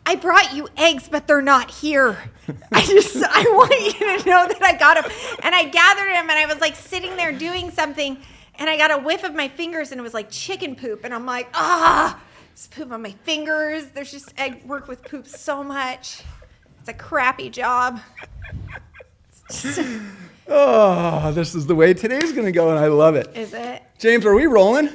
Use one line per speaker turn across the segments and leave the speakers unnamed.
I brought you eggs, but they're not here. I want you to know that I got them. And I gathered them, and I was like sitting there doing something, and I got a whiff of my fingers, and it was like chicken poop. And I'm like, there's poop on my fingers. I work with poop so much. It's a crappy job.
This is the way today's going to go, and I love it.
Is it?
James, are we rolling?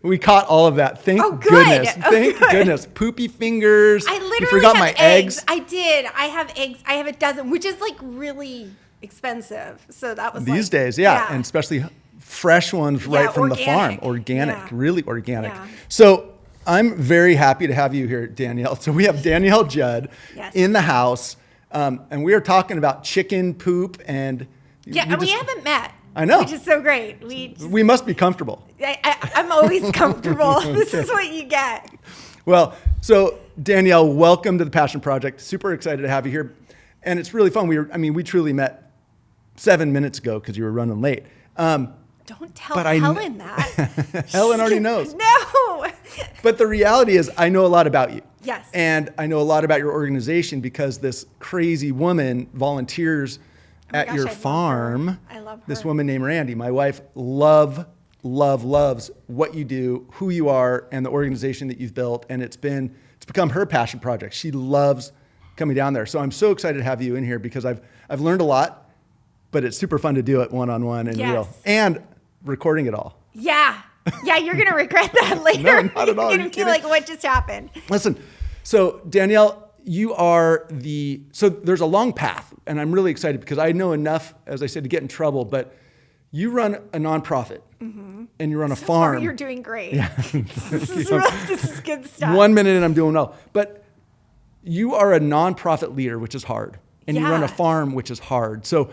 We caught all of that. Thank goodness. Thank goodness. Poopy fingers.
I literally
you forgot
have
my eggs.
I did. I have eggs. I have a dozen, which is like really expensive. So that was
these days, yeah. And especially fresh ones right from the farm. Organic, really organic. Yeah. So I'm very happy to have you here, Danielle. So we have Danielle Judd in the house, and we are talking about chicken poop and
we haven't met.
I know.
Which is so great.
We must be comfortable.
I'm always comfortable. This is what you get.
Well, so Danielle, welcome to the Passion Project. Super excited to have you here. And it's really fun. We truly met 7 minutes ago because you were running late.
Don't tell Helen that.
Helen already knows.
No.
But the reality is I know a lot about you.
Yes.
And I know a lot about your organization because this crazy woman volunteers at your farm.
I love her.
This woman named Randy. My wife loves what you do, who you are, and the organization that you've built. And it's become her passion project. She loves coming down there. So I'm so excited to have you in here because I've learned a lot, but it's super fun to do it one-on-one and real. And recording it all.
Yeah. Yeah, you're going to regret that later.
No, not at all.
You're going to feel like, what just happened?
Listen, so Danielle, you are so there's a long path, and I'm really excited because I know enough, as I said, to get in trouble, but you run a nonprofit and you run a farm.
Far, you're doing great.
Yeah.
This is good stuff.
1 minute and I'm doing well. But you are a nonprofit leader, which is hard. And you run a farm, which is hard. So,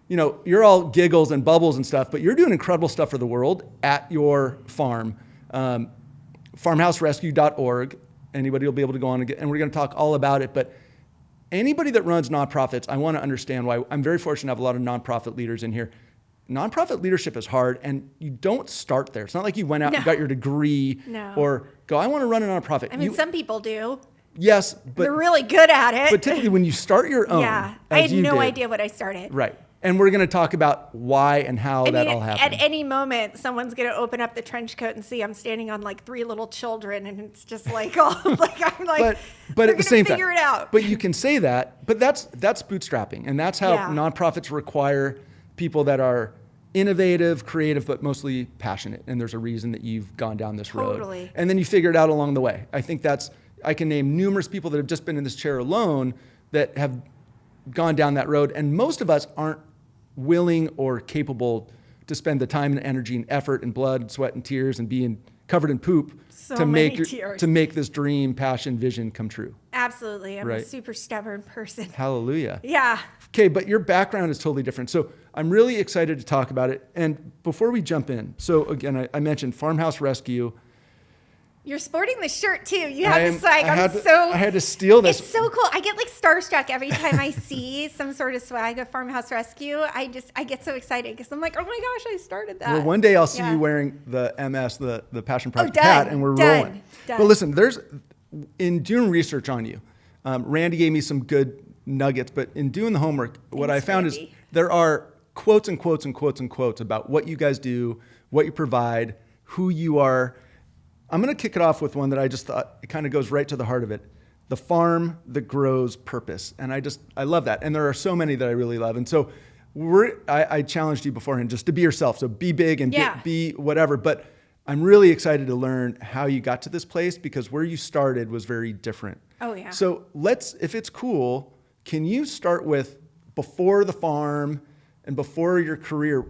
you're all giggles and bubbles and stuff, but you're doing incredible stuff for the world at your farm. Farmhouserescue.org. Anybody will be able to go on and we're going to talk all about it. But anybody that runs nonprofits, I want to understand why. I'm very fortunate to have a lot of nonprofit leaders in here. Nonprofit leadership is hard, and you don't start there. It's not like you went out and got your degree or go, I want to run a nonprofit.
I mean, some people do.
Yes, but
they're really good at it.
But typically when you start your own,
I had no idea what I started.
Right. And we're going to talk about why and how that all happened.
At any moment, someone's going to open up the trench coat and see I'm standing on like 3 little children, and it's just like, I'm like,
but at the same time,
figure it out.
But you can say that, but that's bootstrapping, and that's how nonprofits require people that are innovative, creative, but mostly passionate. And there's a reason that you've gone down this road. And then you figure it out along the way. I think I can name numerous people that have just been in this chair alone that have gone down that road, and most of us aren't willing or capable to spend the time and energy and effort and blood, sweat and tears and being covered in poop to make this dream, passion, vision come true.
Absolutely. I'm a super stubborn person.
Hallelujah.
Yeah.
Okay, but your background is totally different. So I'm really excited to talk about it. And before we jump in, so again, I mentioned Farmhouse Rescue.
You're sporting the shirt too. You have this swag.
I had to steal this.
It's so cool. I get like starstruck every time I see some sort of swag of Farmhouse Rescue. I get so excited because I'm like, oh my gosh, I started that.
Well, one day I'll see you wearing the MS, the Passion Project hat, and we're rolling. But listen, in doing research on you, Randy gave me some good nuggets, but in doing the homework, what I found is there are quotes and quotes and quotes and quotes about what you guys do, what you provide, who you are. I'm going to kick it off with one that I just thought it kind of goes right to the heart of it. The farm that grows purpose. And I love that. And there are so many that I really love. And so I challenged you beforehand just to be yourself. So be big and be whatever. But I'm really excited to learn how you got to this place because where you started was very different.
Oh, yeah.
So if it's cool, can you start with before the farm and before your career?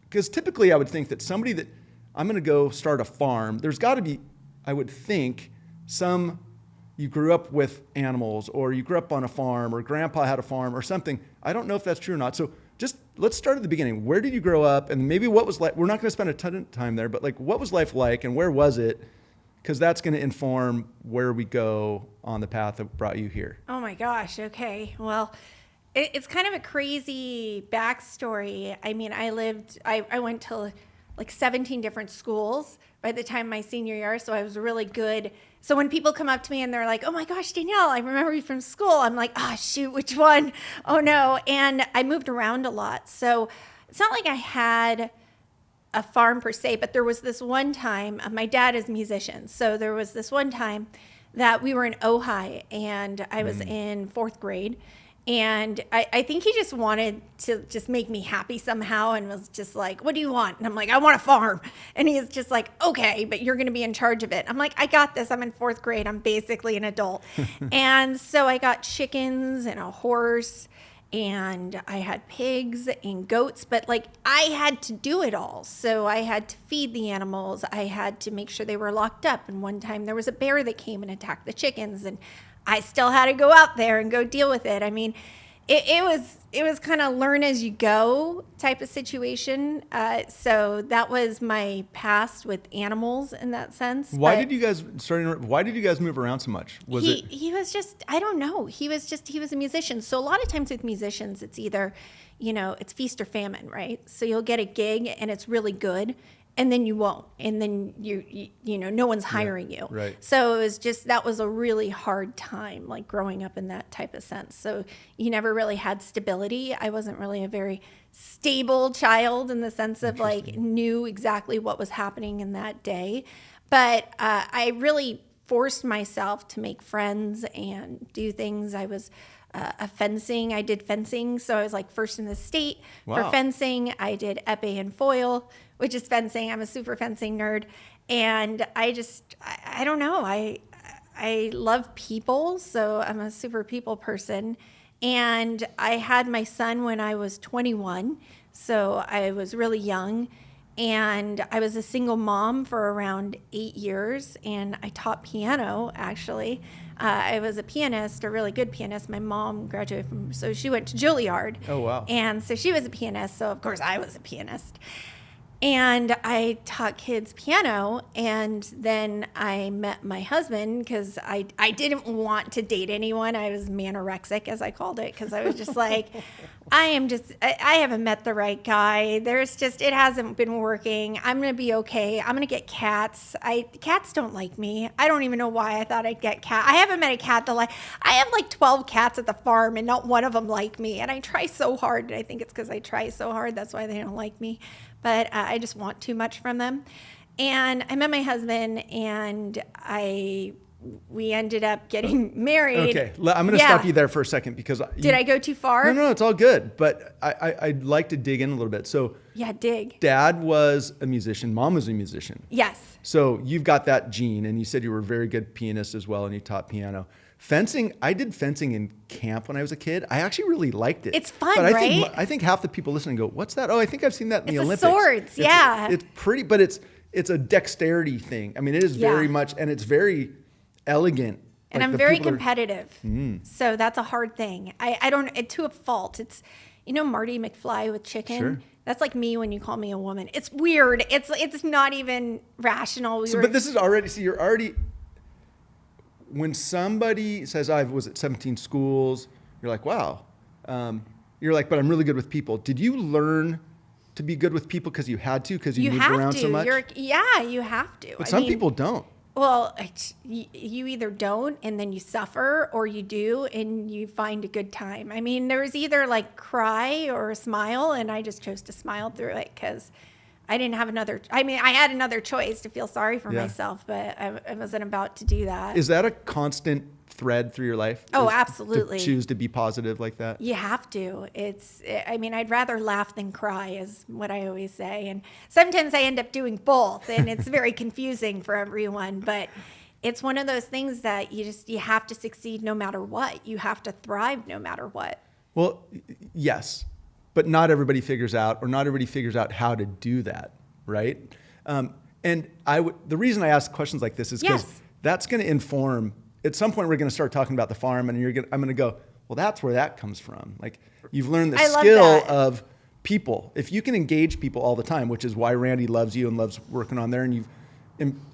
Because typically I would think that somebody that I'm going to go start a farm, there's got to be, I would think, you grew up with animals or you grew up on a farm or grandpa had a farm or something. I don't know if that's true or not. So just let's start at the beginning. Where did you grow up? And maybe what was like, we're not going to spend a ton of time there, but like what was life like and where was it? Because that's going to inform where we go on the path that brought you here.
Oh my gosh. Okay. Well, it's kind of a crazy backstory. I mean, I went to like 17 different schools by the time my senior year. So I was really good. So when people come up to me and they're like, oh my gosh, Danielle, I remember you from school. I'm like, oh shoot, which one? Oh no. And I moved around a lot. So it's not like I had a farm per se, but there was this one time, my dad is a musician. So there was this one time that we were in Ojai and I was in 4th grade. And I think he just wanted to just make me happy somehow and was just like, what do you want? And I'm like, I want a farm. And he's just like, okay, but you're going to be in charge of it. I'm like, I got this. I'm in 4th grade. I'm basically an adult. And so I got chickens and a horse and I had pigs and goats, but like I had to do it all. So I had to feed the animals. I had to make sure they were locked up. And one time there was a bear that came and attacked the chickens and I still had to go out there and go deal with it. I mean, it was kind of learn as you go type of situation. So that was my past with animals in that sense.
Why did you guys move around so much?
He was just, I don't know. He was a musician. So a lot of times with musicians, it's either, it's feast or famine, right? So you'll get a gig and it's really good. And then you won't. And then no one's hiring you.
Right.
So it was just, that was a really hard time, like growing up in that type of sense. So you never really had stability. I wasn't really a very stable child in the sense of like knew exactly what was happening in that day. But I really forced myself to make friends and do things. I was fencing. I did fencing. So I was like first in the state for fencing. I did épée and foil, which is fencing. I'm a super fencing nerd. And I don't know. I love people. So I'm a super people person. And I had my son when I was 21. So I was really young. And I was a single mom for around 8 years. And I taught piano, actually. I was a pianist, a really good pianist. My mom graduated so she went to Juilliard.
Oh, wow.
And so she was a pianist. So, of course, I was a pianist. And I taught kids piano, and then I met my husband because I didn't want to date anyone. I was manorexic, as I called it, because I was just like, I haven't met the right guy. It hasn't been working. I'm going to be okay. I'm going to get cats. Cats don't like me. I don't even know why I thought I'd get cat. I haven't met a cat I have like 12 cats at the farm, and not one of them like me. And I try so hard, and I think it's because I try so hard. That's why they don't like me. But I just want too much from them. And I met my husband, and we ended up getting married.
Okay, I'm going to stop you there for a second because
did I go too far?
No, it's all good. But I'd like to dig in a little bit. So
dig.
Dad was a musician. Mom was a musician.
Yes.
So you've got that gene, and you said you were a very good pianist as well, and you taught piano. Fencing, I did fencing in camp when I was a kid. I actually really liked it.
It's fun,
but
right?
I think half the people listening go, what's that? Oh, I think I've seen that in the Olympics.
Swords, yeah.
It's pretty, but it's a dexterity thing. I mean, it is very much, and it's very elegant.
And I'm very competitive. So that's a hard thing. I don't, to a fault. It's, Marty McFly with chicken.
Sure.
That's like me when you call me a woman. It's weird. It's not even rational.
But this is already, you're already... When somebody says, I was at 17 schools, you're like, wow. You're like, but I'm really good with people. Did you learn to be good with people because you had to, because you moved around so much?
You have to.
But some people don't.
Well, you either don't and then you suffer, or you do and you find a good time. I mean, there was either like cry or a smile, and I just chose to smile through it because I didn't have I had another choice to feel sorry for myself, but I wasn't about to do that.
Is that a constant thread through your life?
Oh, absolutely.
To choose to be positive like that?
You have to. I'd rather laugh than cry is what I always say. And sometimes I end up doing both, and it's very confusing for everyone, but it's one of those things that you have to succeed no matter what. You have to thrive no matter what.
Well, yes. But not everybody figures out how to do that, right? And the reason I ask questions like this is because that's going to inform. At some point, we're going to start talking about the farm, and I'm going to go, well, that's where that comes from. Like, you've learned the skill of people. If you can engage people all the time, which is why Randy loves you and loves working on there, and you've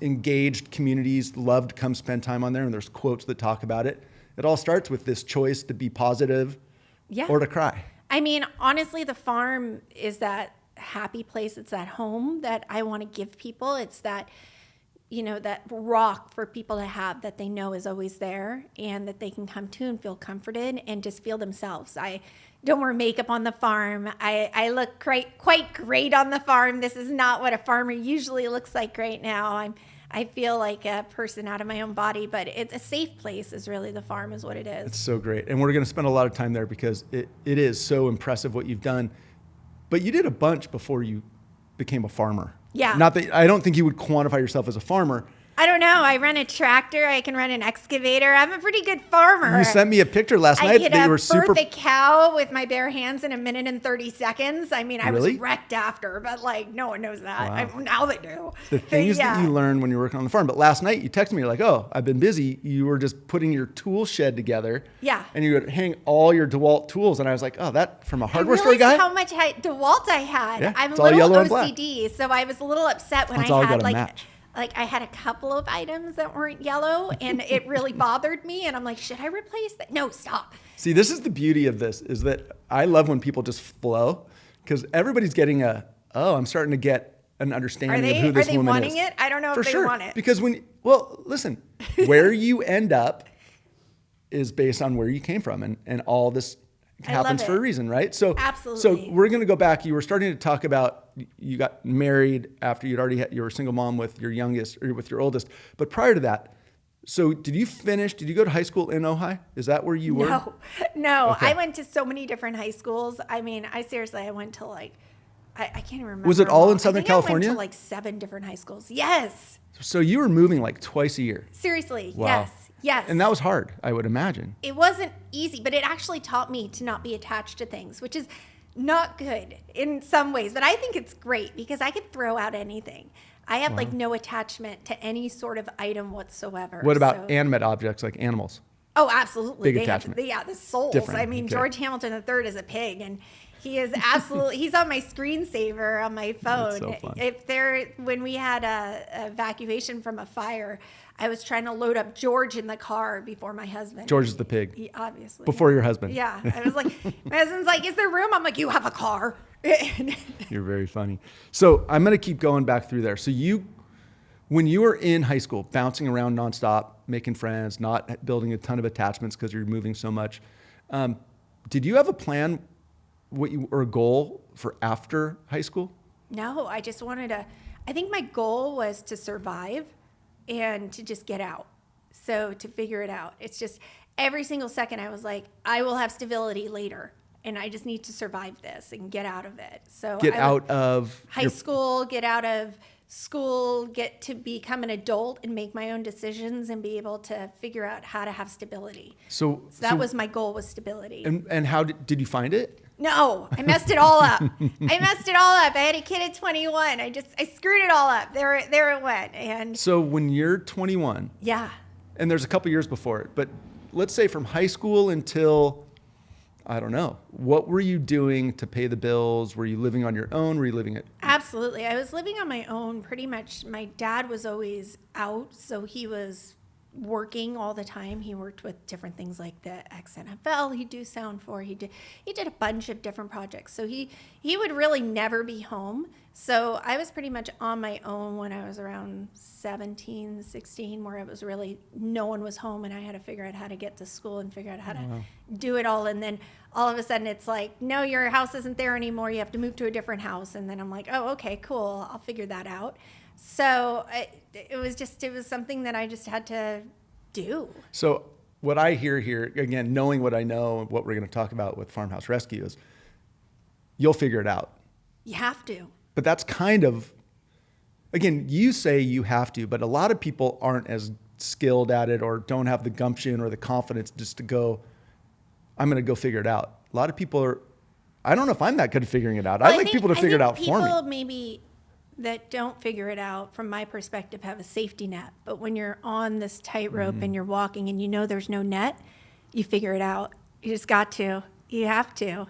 engaged communities, loved to come spend time on there, and there's quotes that talk about it. It all starts with this choice to be positive or to cry.
I mean, honestly, the farm is that happy place. It's that home that I want to give people. It's that, that rock for people to have that they know is always there and that they can come to and feel comforted and just feel themselves. I don't wear makeup on the farm. I look quite great on the farm. This is not what a farmer usually looks like right now. I feel like a person out of my own body, but it's a safe place is really the farm is what it is.
It's so great. And we're going to spend a lot of time there because it is so impressive what you've done. But you did a bunch before you became a farmer.
Yeah.
Not that I don't think you would quantify yourself as a farmer.
I don't know. I run a tractor. I can run an excavator. I'm a pretty good farmer.
You sent me a picture last night that you were super.
I could birth a cow with my bare hands in 1 minute and 30 seconds. I mean, I
Really?
was wrecked after, but no one knows that.
Wow.
Now they do.
The things that you learn when you're working on the farm. But last night you texted me, you're like, oh, I've been busy. You were just putting your tool shed together.
Yeah.
And you would hang all your DeWalt tools. And I was like, oh, that from a hardware store guy?
How much DeWalt I had.
Yeah,
I'm a
it's all
little
yellow and black.
OCD, so I was a little upset when
That's all
I had
gotta match.
I had a couple of items that weren't yellow and it really bothered me. And I'm like, should I replace that? No, stop.
See, this is the beauty of this is that I love when people just flow because everybody's getting I'm starting to get an understanding of who this woman is. Are they
wanting it? I don't know if they want it.
Because listen, where you end up is based on where you came from and all this happens for a reason, right? So
absolutely.
So we're going to go back. You were starting to talk about you got married after you were a single mom with your youngest or with your oldest. But prior to that, so did you go to high school in Ojai? Is that where you were?
No.
Okay.
I went to so many different high schools. I mean, I went to I can't even remember.
Was it all in Southern California?
I went to 7 different high schools. Yes.
So you were moving twice a year.
Seriously.
Wow.
Yes.
And that was hard, I would imagine.
It wasn't easy, but it actually taught me to not be attached to things, which is not good in some ways, but I think it's great because I could throw out anything. I have no attachment to any sort of item whatsoever.
What about animate objects like animals?
Oh, absolutely.
Big attachment.
The souls.
Different.
I mean,
Okay.
George Hamilton III is a pig, and he is absolutely, he's on my screensaver on my phone.
That's so fun.
When we had a evacuation from a fire, I was trying to load up George in the car before my husband.
George is the pig.
Obviously.
Before your husband.
Yeah. I was like, my husband's like, is there room? I'm like, you have a car.
You're very funny. So I'm going to keep going back through there. So when you were in high school, bouncing around nonstop, making friends, not building a ton of attachments because you're moving so much, did you have a plan or a goal for after high school?
No, I just I think my goal was to survive and to just get out. So to figure it out. It's just every single second I was like, I will have stability later. And I just need to survive this and get out of it. So
get out of
high school, get out of school, get to become an adult and make my own decisions and be able to figure out how to have stability. So that was my goal, was stability.
And how did you find it?
No, I messed it all up. I had a kid at 21. I screwed it all up. There it went. And
so when you're 21,
yeah,
and there's a couple years before it, but let's say from high school until, I don't know, what were you doing to pay the bills? Were you living on your own? Were you living at?
Absolutely. I was living on my own pretty much. My dad was always out, so he was working all the time. He worked with different things like the XNFL he'd do sound for. He did a bunch of different projects. So he would really never be home. So I was pretty much on my own when I was around 17, 16, where it was really no one was home and I had to figure out how to get to school and figure out how to do it all. And then all of a sudden it's like, no, your house isn't there anymore. You have to move to a different house. And then I'm like, oh, okay, cool. I'll figure that out. So it was something that I just had to do.
So what I hear here, again, knowing what I know, what we're going to talk about with Farmhouse Rescue is you'll figure it out.
You have to.
But that's kind of, again, you say you have to, but a lot of people aren't as skilled at it or don't have the gumption or the confidence just to go, I'm going to go figure it out. A lot of people I don't know if I'm that good at figuring it out. Well, I like people to figure it out for me.
People maybe that don't figure it out, from my perspective, have a safety net. But when you're on this tightrope and you're walking and you know there's no net, you figure it out. You just got to. You have to.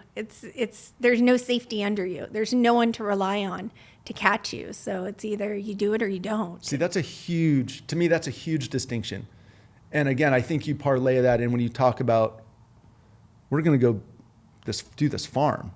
There's no safety under you. There's no one to rely on to catch you. So it's either you do it or you don't.
See, to me, that's a huge distinction. And again, I think you parlay that in when you talk about, we're going to go do this farm.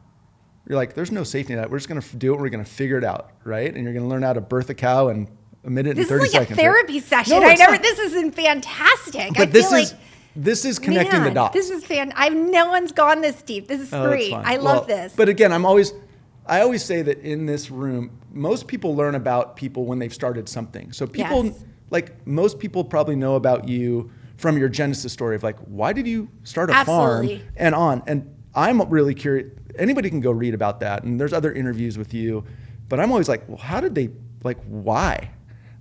you're like, there's no safety net. We're just going to do it. We're going to figure it out, right? And you're going to learn how to birth a cow in a minute and 30 seconds.
This is like a therapy session.
No,
this isn't fantastic.
But this is connecting the dots.
This is no one's gone this deep. This is great. I love this.
But again, I always say that in this room, most people learn about people when they've started something. So people, like most people probably know about you from your Genesis story of like, why did you start a farm and on? And I'm really curious. Anybody can go read about that. And there's other interviews with you. But I'm always like, well, how did they, like, why?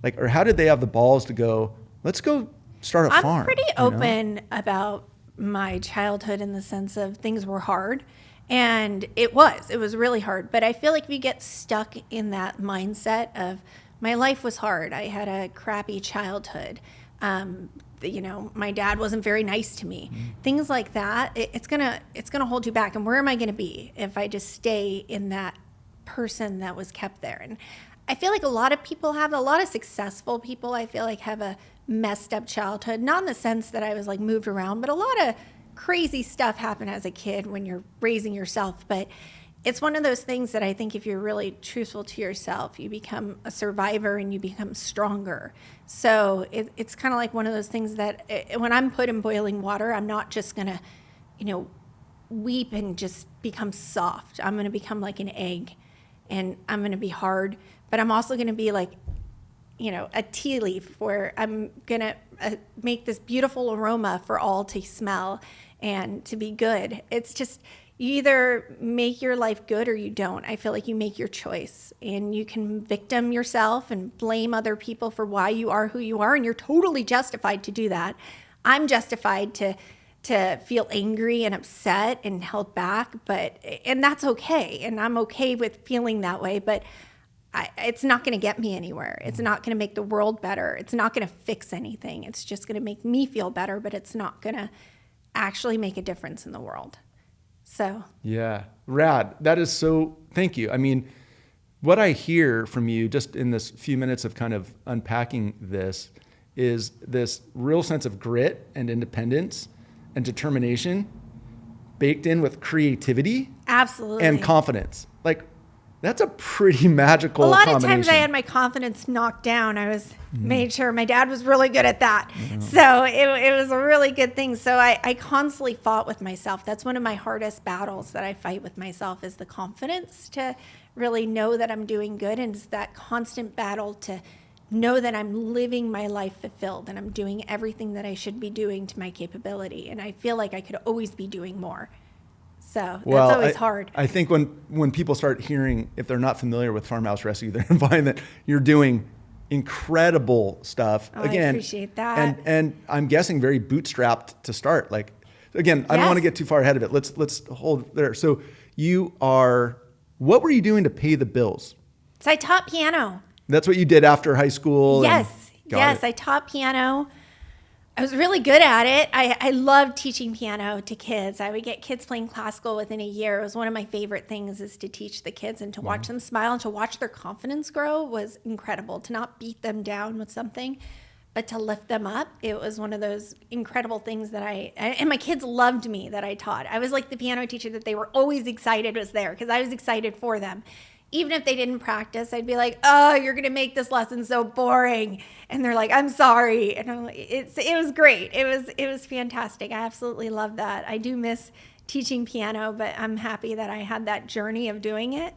Like, or how did they have the balls to go, let's go start a farm?
I'm pretty open about my childhood in the sense of things were hard. And it was really hard. But I feel like if you get stuck in that mindset of my life was hard, I had a crappy childhood, my dad wasn't very nice to me, things like that, it's gonna hold you back. And where am I gonna be if I just stay in that person that was kept there? And I feel like a lot of successful people, I feel like, have a messed up childhood, not in the sense that I was like moved around, but a lot of crazy stuff happened as a kid when you're raising yourself. But it's one of those things that I think if you're really truthful to yourself, you become a survivor and you become stronger. So it's kind of like one of those things that when I'm put in boiling water, I'm not just going to, weep and just become soft. I'm going to become like an egg, and I'm going to be hard, but I'm also going to be like, a tea leaf where I'm going to make this beautiful aroma for all to smell and to be good. It's just, you either make your life good or you don't. I feel like you make your choice, and you can victim yourself and blame other people for why you are who you are. And you're totally justified to do that. I'm justified to feel angry and upset and held back, and that's okay. And I'm okay with feeling that way, but it's not going to get me anywhere. It's not going to make the world better. It's not going to fix anything. It's just going to make me feel better, but it's not going to actually make a difference in the world. So. Yeah.
Rad. That is so, thank you. I mean, what I hear from you just in this few minutes of kind of unpacking this is this real sense of grit and independence and determination baked in with creativity.
Absolutely.
And confidence. Like, that's a pretty magical combination.
A lot of times I had my confidence knocked down. I was made sure my dad was really good at that. So it was a really good thing. So I constantly fought with myself. That's one of my hardest battles that I fight with myself, is the confidence to really know that I'm doing good. And it's that constant battle to know that I'm living my life fulfilled and I'm doing everything that I should be doing to my capability. And I feel like I could always be doing more. So that's always hard.
I think when people start hearing, if they're not familiar with Farmhouse Rescue, they're going to find that you're doing incredible stuff. Again,
I appreciate that.
And I'm guessing very bootstrapped to start. Like, again, I don't want to get too far ahead of it. Let's hold there. So what were you doing to pay the bills?
So I taught piano.
That's what you did after high school?
Yes. I taught piano. I was really good at it. I loved teaching piano to kids. I would get kids playing classical within a year. It was one of my favorite things, is to teach the kids and to watch them smile and to watch their confidence grow was incredible. To not beat them down with something, but to lift them up. It was one of those incredible things that and my kids loved me that I taught. I was like the piano teacher that they were always excited was there, because I was excited for them. Even if they didn't practice, I'd be like, oh, you're going to make this lesson so boring. And they're like, I'm sorry. And I'm like, it was great. It was fantastic. I absolutely love that. I do miss teaching piano, but I'm happy that I had that journey of doing it.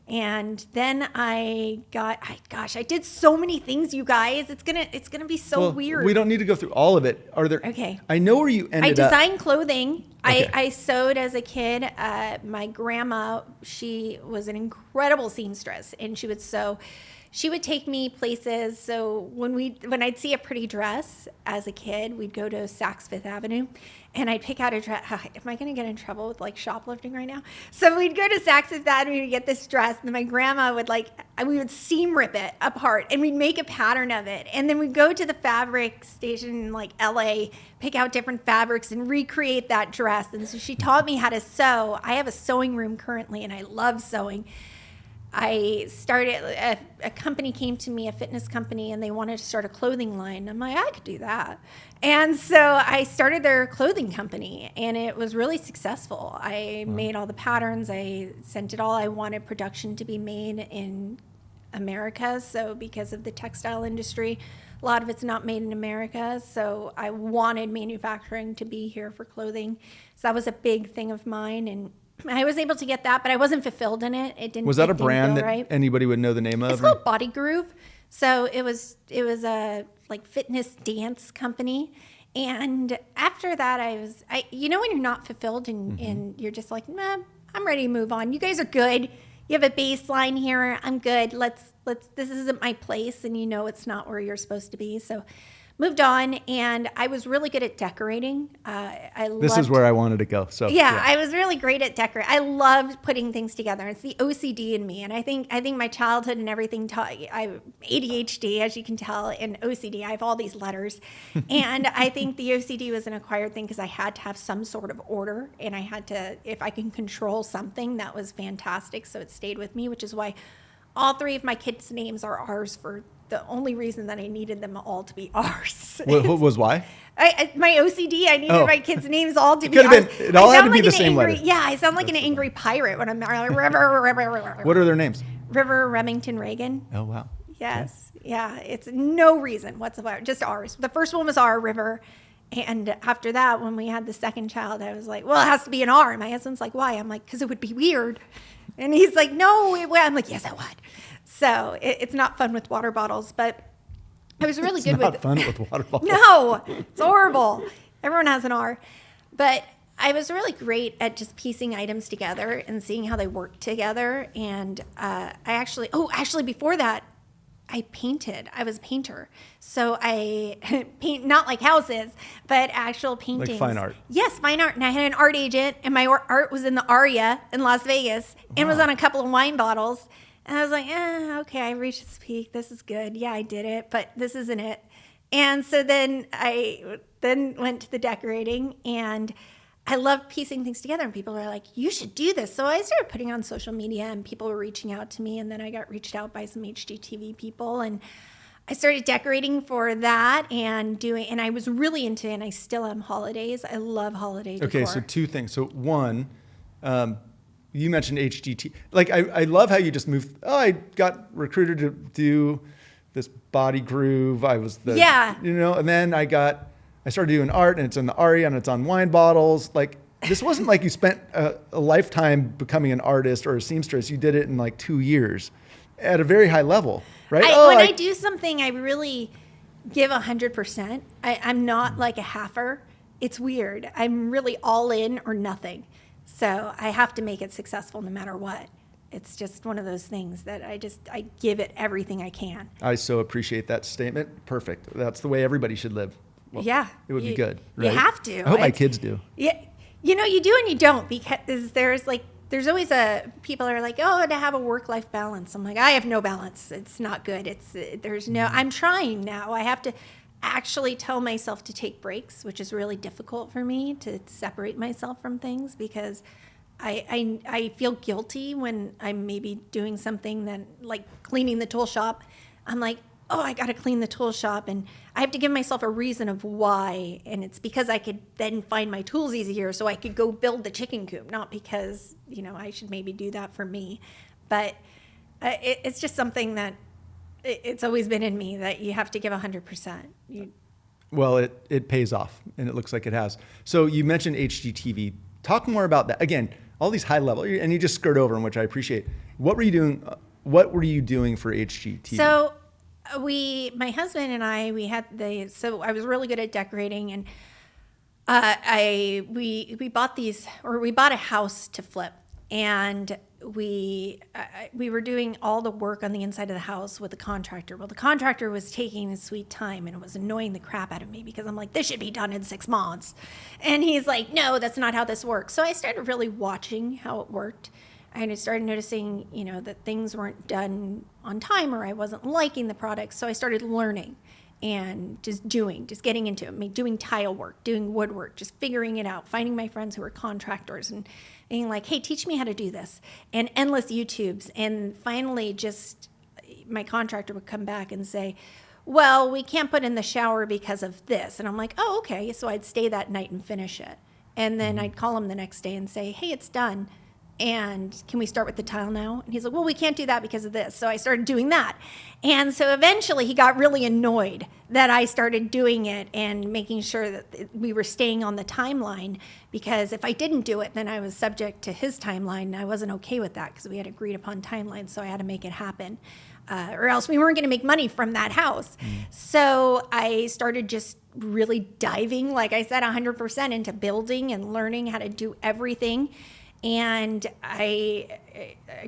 And then I did so many things, you guys. It's gonna be so weird.
We don't need to go through all of it. Are there?
Okay.
I know where you ended up.
I designed clothing.
Okay.
I sewed as a kid. My grandma, she was an incredible seamstress, and she would sew. She would take me places. So when I'd see a pretty dress as a kid, we'd go to Saks Fifth Avenue, and I'd pick out a dress. Am I going to get in trouble with like shoplifting right now? So we'd go to Saks Fifth Avenue to get this dress, and then my grandma would we would seam rip it apart, and we'd make a pattern of it, and then we'd go to the fabric station in like LA, pick out different fabrics and recreate that dress. And so she taught me how to sew. I have a sewing room currently, and I love sewing. I started, a company came to me, a fitness company, and they wanted to start a clothing line. I'm like, I could do that. And so I started their clothing company, and it was really successful. I made all the patterns. I sent it all. I wanted production to be made in America. So because of the textile industry, a lot of it's not made in America. So I wanted manufacturing to be here for clothing. So that was a big thing of mine. And I was able to get that, but I wasn't fulfilled in it. It didn't.
Was that a
didn't
brand
feel
that
right.
anybody would know the name of?
It's called Body Groove. So it was a like fitness dance company. And after that, when you're not fulfilled and you're just like, nah, I'm ready to move on. You guys are good. You have a baseline here. I'm good. This isn't my place. And it's not where you're supposed to be. So moved on, and I was really good at decorating.
This is where I wanted to go. So
yeah, I was really great at decorating. I loved putting things together. It's the OCD in me, and I think my childhood and everything taught. I have ADHD, as you can tell, and OCD. I have all these letters, and I think the OCD was an acquired thing because I had to have some sort of order, and I had to, if I can control something, that was fantastic. So it stayed with me, which is why all three of my kids' names are R's for the only reason that I needed them all to be R's.
What was why?
My OCD, I needed my kids' names all to be
R's. It all had to be the same
letter.
letter.
Yeah, I sound like an angry pirate when I'm like, River.
What are their names?
River Remington Reagan.
Oh, wow.
Yes. Okay. Yeah, it's no reason whatsoever, just R's. The first one was R, River. And after that, when we had the second child, I was like, well, it has to be an R. And my husband's like, why? I'm like, because it would be weird. And he's like, no, it would. I'm like, yes, it would. So it's not fun with water bottles, but I was really good with it.
It's not fun with water bottles.
No, it's horrible. Everyone has an R. But I was really great at just piecing items together and seeing how they work together. And actually before that, I painted. I was a painter. So I paint, not like houses, but actual paintings.
Like fine art.
Yes, fine art. And I had an art agent, and my art was in the Aria in Las Vegas and was on a couple of wine bottles. And I was like, okay, I reached its peak. This is good. Yeah, I did it, but this isn't it. And so then I went to the decorating, and I loved piecing things together. And people were like, you should do this. So I started putting on social media, and people were reaching out to me. And then I got reached out by some HGTV people, and I started decorating for that and I was really into it, and I still am, holidays. I love holiday decor.
Okay, so two things. So one, you mentioned HGT. Like, I love how you just moved. Oh, I got recruited to do this Body Groove. I was and then I started doing art, and it's in the Aria, and it's on wine bottles. Like, this wasn't like you spent a lifetime becoming an artist or a seamstress. You did it in like 2 years at a very high level, right?
When I do something, I really give 100%. I'm not like a halfer. It's weird. I'm really all in or nothing. So I have to make it successful no matter what. It's just one of those things that I give it everything I can. I
so appreciate that statement. Perfect. That's the way everybody should live. Well,
yeah.
It would be good, right?
You have to.
I hope my kids do.
Yeah. You do and you don't, because there's always people are like, oh, to have a work-life balance. I'm like, I have no balance. It's not good. I'm trying now. I have to actually tell myself to take breaks, which is really difficult for me, to separate myself from things, because I feel guilty when I'm maybe doing something that, like cleaning the tool shop. I'm like, oh, I got to clean the tool shop, and I have to give myself a reason of why. And it's because I could then find my tools easier, so I could go build the chicken coop, not because, I should maybe do that for me. But it's just something that it's always been in me, that you have to give 100%.
Well, it pays off, and it looks like it has. So you mentioned HGTV. Talk more about that. Again, all these high level, and you just skirt over them, which I appreciate. What were you doing? What were you doing for HGTV?
So my husband and I, so I was really good at decorating, and we bought a house to flip, and we were doing all the work on the inside of the house with the contractor. Well, the contractor was taking his sweet time, and it was annoying the crap out of me, because I'm like, this should be done in 6 months. And he's like, no, that's not how this works. So I started really watching how it worked. And I started noticing, that things weren't done on time, or I wasn't liking the product. So I started learning. and just getting into it, doing tile work, doing woodwork, just figuring it out, finding my friends who are contractors and being like, hey, teach me how to do this, and endless YouTubes. And finally just my contractor would come back and say, well, we can't put in the shower because of this. And I'm like, oh, okay. So I'd stay that night and finish it. And then I'd call him the next day and say, hey, it's done. And can we start with the tile now? And he's like, well, we can't do that because of this. So I started doing that. And so eventually he got really annoyed that I started doing it and making sure that we were staying on the timeline, because if I didn't do it, then I was subject to his timeline. And I wasn't okay with that because we had agreed upon timelines. So I had to make it happen. Or else we weren't going to make money from that house. So I started just really diving, like I said, 100% into building and learning how to do everything. And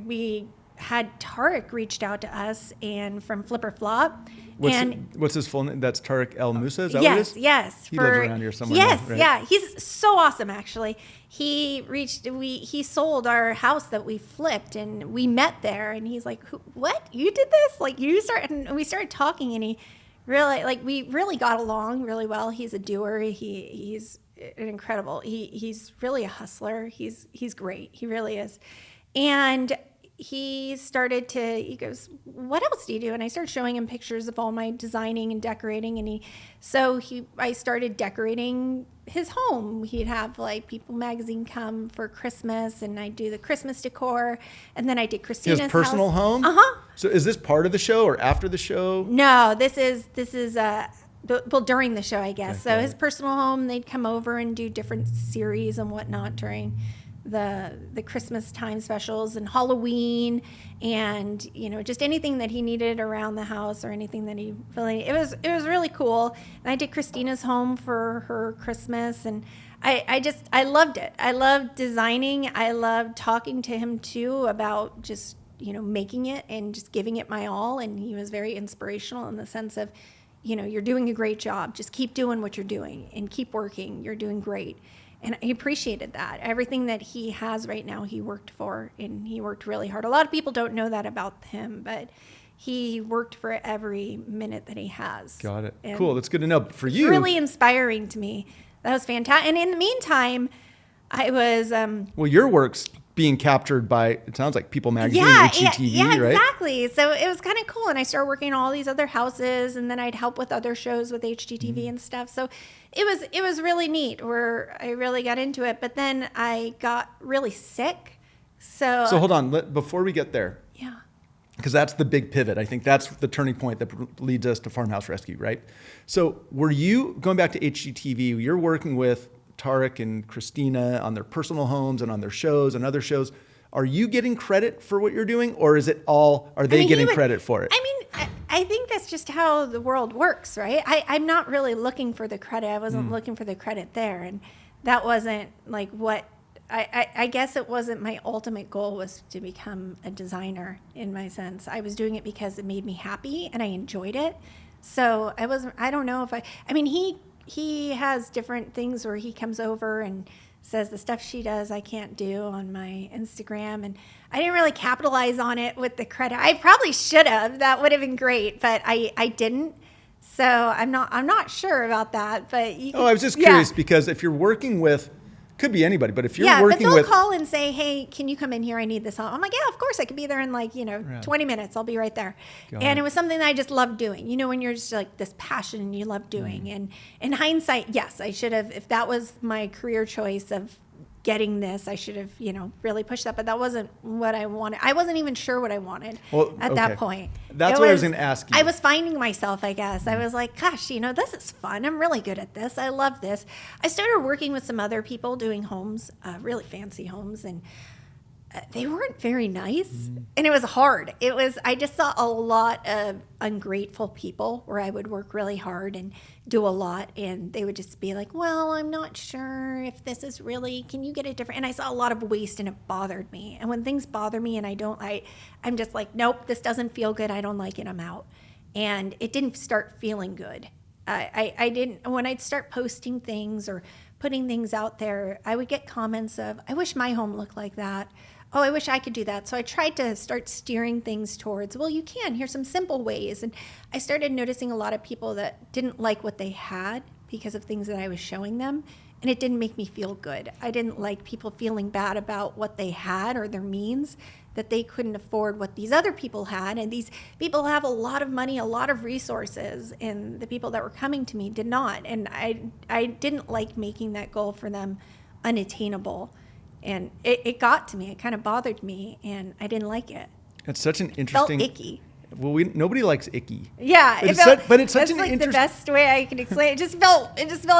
we had Tarek reached out to us and from Flipper Flop.
What's his full name? That's Tarek El Musa? Is that what it is?
Yes.
He lives around here somewhere.
Yes,
now, right?
yeah. He's so awesome, actually. He sold our house that we flipped, and we met there, and he's like, what? You did this? Like, and we started talking, and he really, we really got along really well. He's a doer. He's an incredible. He's really a hustler. He's great. He really is. And he goes, what else do you do? And I started showing him pictures of all my designing and decorating. And I started decorating his home. He'd have People magazine come for Christmas, and I do the Christmas decor. And then I did Christina's
his personal
house.
home? Uh-huh. So is this part of the show or after the show?
No, this is during the show, I guess. So his personal home, they'd come over and do different series and whatnot during the Christmas time specials and Halloween, and just anything that he needed around the house or anything that he really. It was really cool. And I did Christina's home for her Christmas, and I loved it. I loved designing. I loved talking to him too about just making it and just giving it my all. And he was very inspirational in the sense of, you're doing a great job. Just keep doing what you're doing and keep working. You're doing great. And he appreciated that. Everything that he has right now, he worked for, and he worked really hard. A lot of people don't know that about him, but he worked for every minute that he has.
Got it.
And
cool. That's good to know. For you,
really inspiring to me. That was fantastic. And in the meantime, I was...
well, your work's being captured by, it sounds like, People Magazine, HGTV, right?
Exactly. So it was kind of cool. And I started working on all these other houses, and then I'd help with other shows with HGTV and stuff. So it was really neat where I really got into it. But then I got really sick. So
hold on. Before we get there.
Yeah.
Because that's the big pivot. I think that's the turning point that leads us to Farmhouse Rescue, right? So were you, going back to HGTV, you're working with Tarek and Christina on their personal homes and on their shows and other shows. Are you getting credit for what you're doing, or is it all, are they getting credit for it?
I think that's just how the world works, right? I'm not really looking for the credit. I wasn't looking for the credit there. And that wasn't what, I guess it wasn't my ultimate goal was to become a designer in my sense. I was doing it because it made me happy and I enjoyed it. So I don't know if he has different things where he comes over and says the stuff she does I can't do on my Instagram, and I didn't really capitalize on it with the credit. I probably should have. That would have been great, but I didn't. So I'm not sure about that. But
I was just curious because if you're working with, could be anybody, but if you're working
but
with,
they'll call and say, hey, can you come in here? I need this help. I'm like, yeah, of course I could be there in 20 minutes. I'll be right there. It was something that I just loved doing. When you're just this passion and you love doing. And in hindsight, yes, I should have, if that was my career choice of getting this, I should have, really pushed that. But that wasn't what I wanted. I wasn't even sure what I wanted at that point.
That's what I was going to ask you.
I was finding myself, I guess. I was like, gosh, this is fun. I'm really good at this. I love this. I started working with some other people doing homes, really fancy homes, and they weren't very nice. And it was hard. I just saw a lot of ungrateful people where I would work really hard and do a lot, and they would just be like, well, I'm not sure if this is really, can you get it different? And I saw a lot of waste, and it bothered me. And when things bother me and I'm just like, nope, this doesn't feel good. I don't like it. I'm out. And it didn't start feeling good. I didn't, when I'd start posting things or putting things out there, I would get comments of, I wish my home looked like that. oh, I wish I could do that. So I tried to start steering things towards, well, you can. Here's some simple ways. And I started noticing a lot of people that didn't like what they had because of things that I was showing them. And it didn't make me feel good. I didn't like people feeling bad about what they had or their means, that they couldn't afford what these other people had. And these people have a lot of money, a lot of resources, and the people that were coming to me did not. And I didn't like making that goal for them unattainable. And it got to me. It kind of bothered me, and I didn't like it.
It's such an interesting...
It felt icky.
Well, nobody likes icky.
Yeah,
but it's such an
like the best way I can explain it. It just felt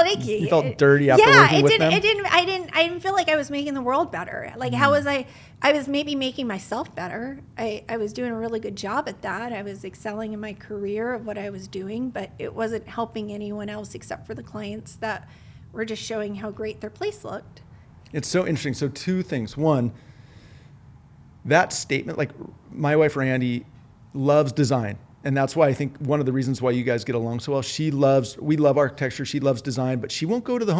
icky.
You felt dirty after working with them?
I didn't feel like I was making the world better. Like, how was I was maybe making myself better. I was doing a really good job at that. I was excelling in my career of what I was doing, but it wasn't helping anyone else except for the clients that were just showing how great their place looked.
It's so interesting. So 2 things. One, that statement, like my wife, Randy, loves design. And that's why I think one of the reasons why you guys get along so well, we love architecture, she loves design, but she won't go to the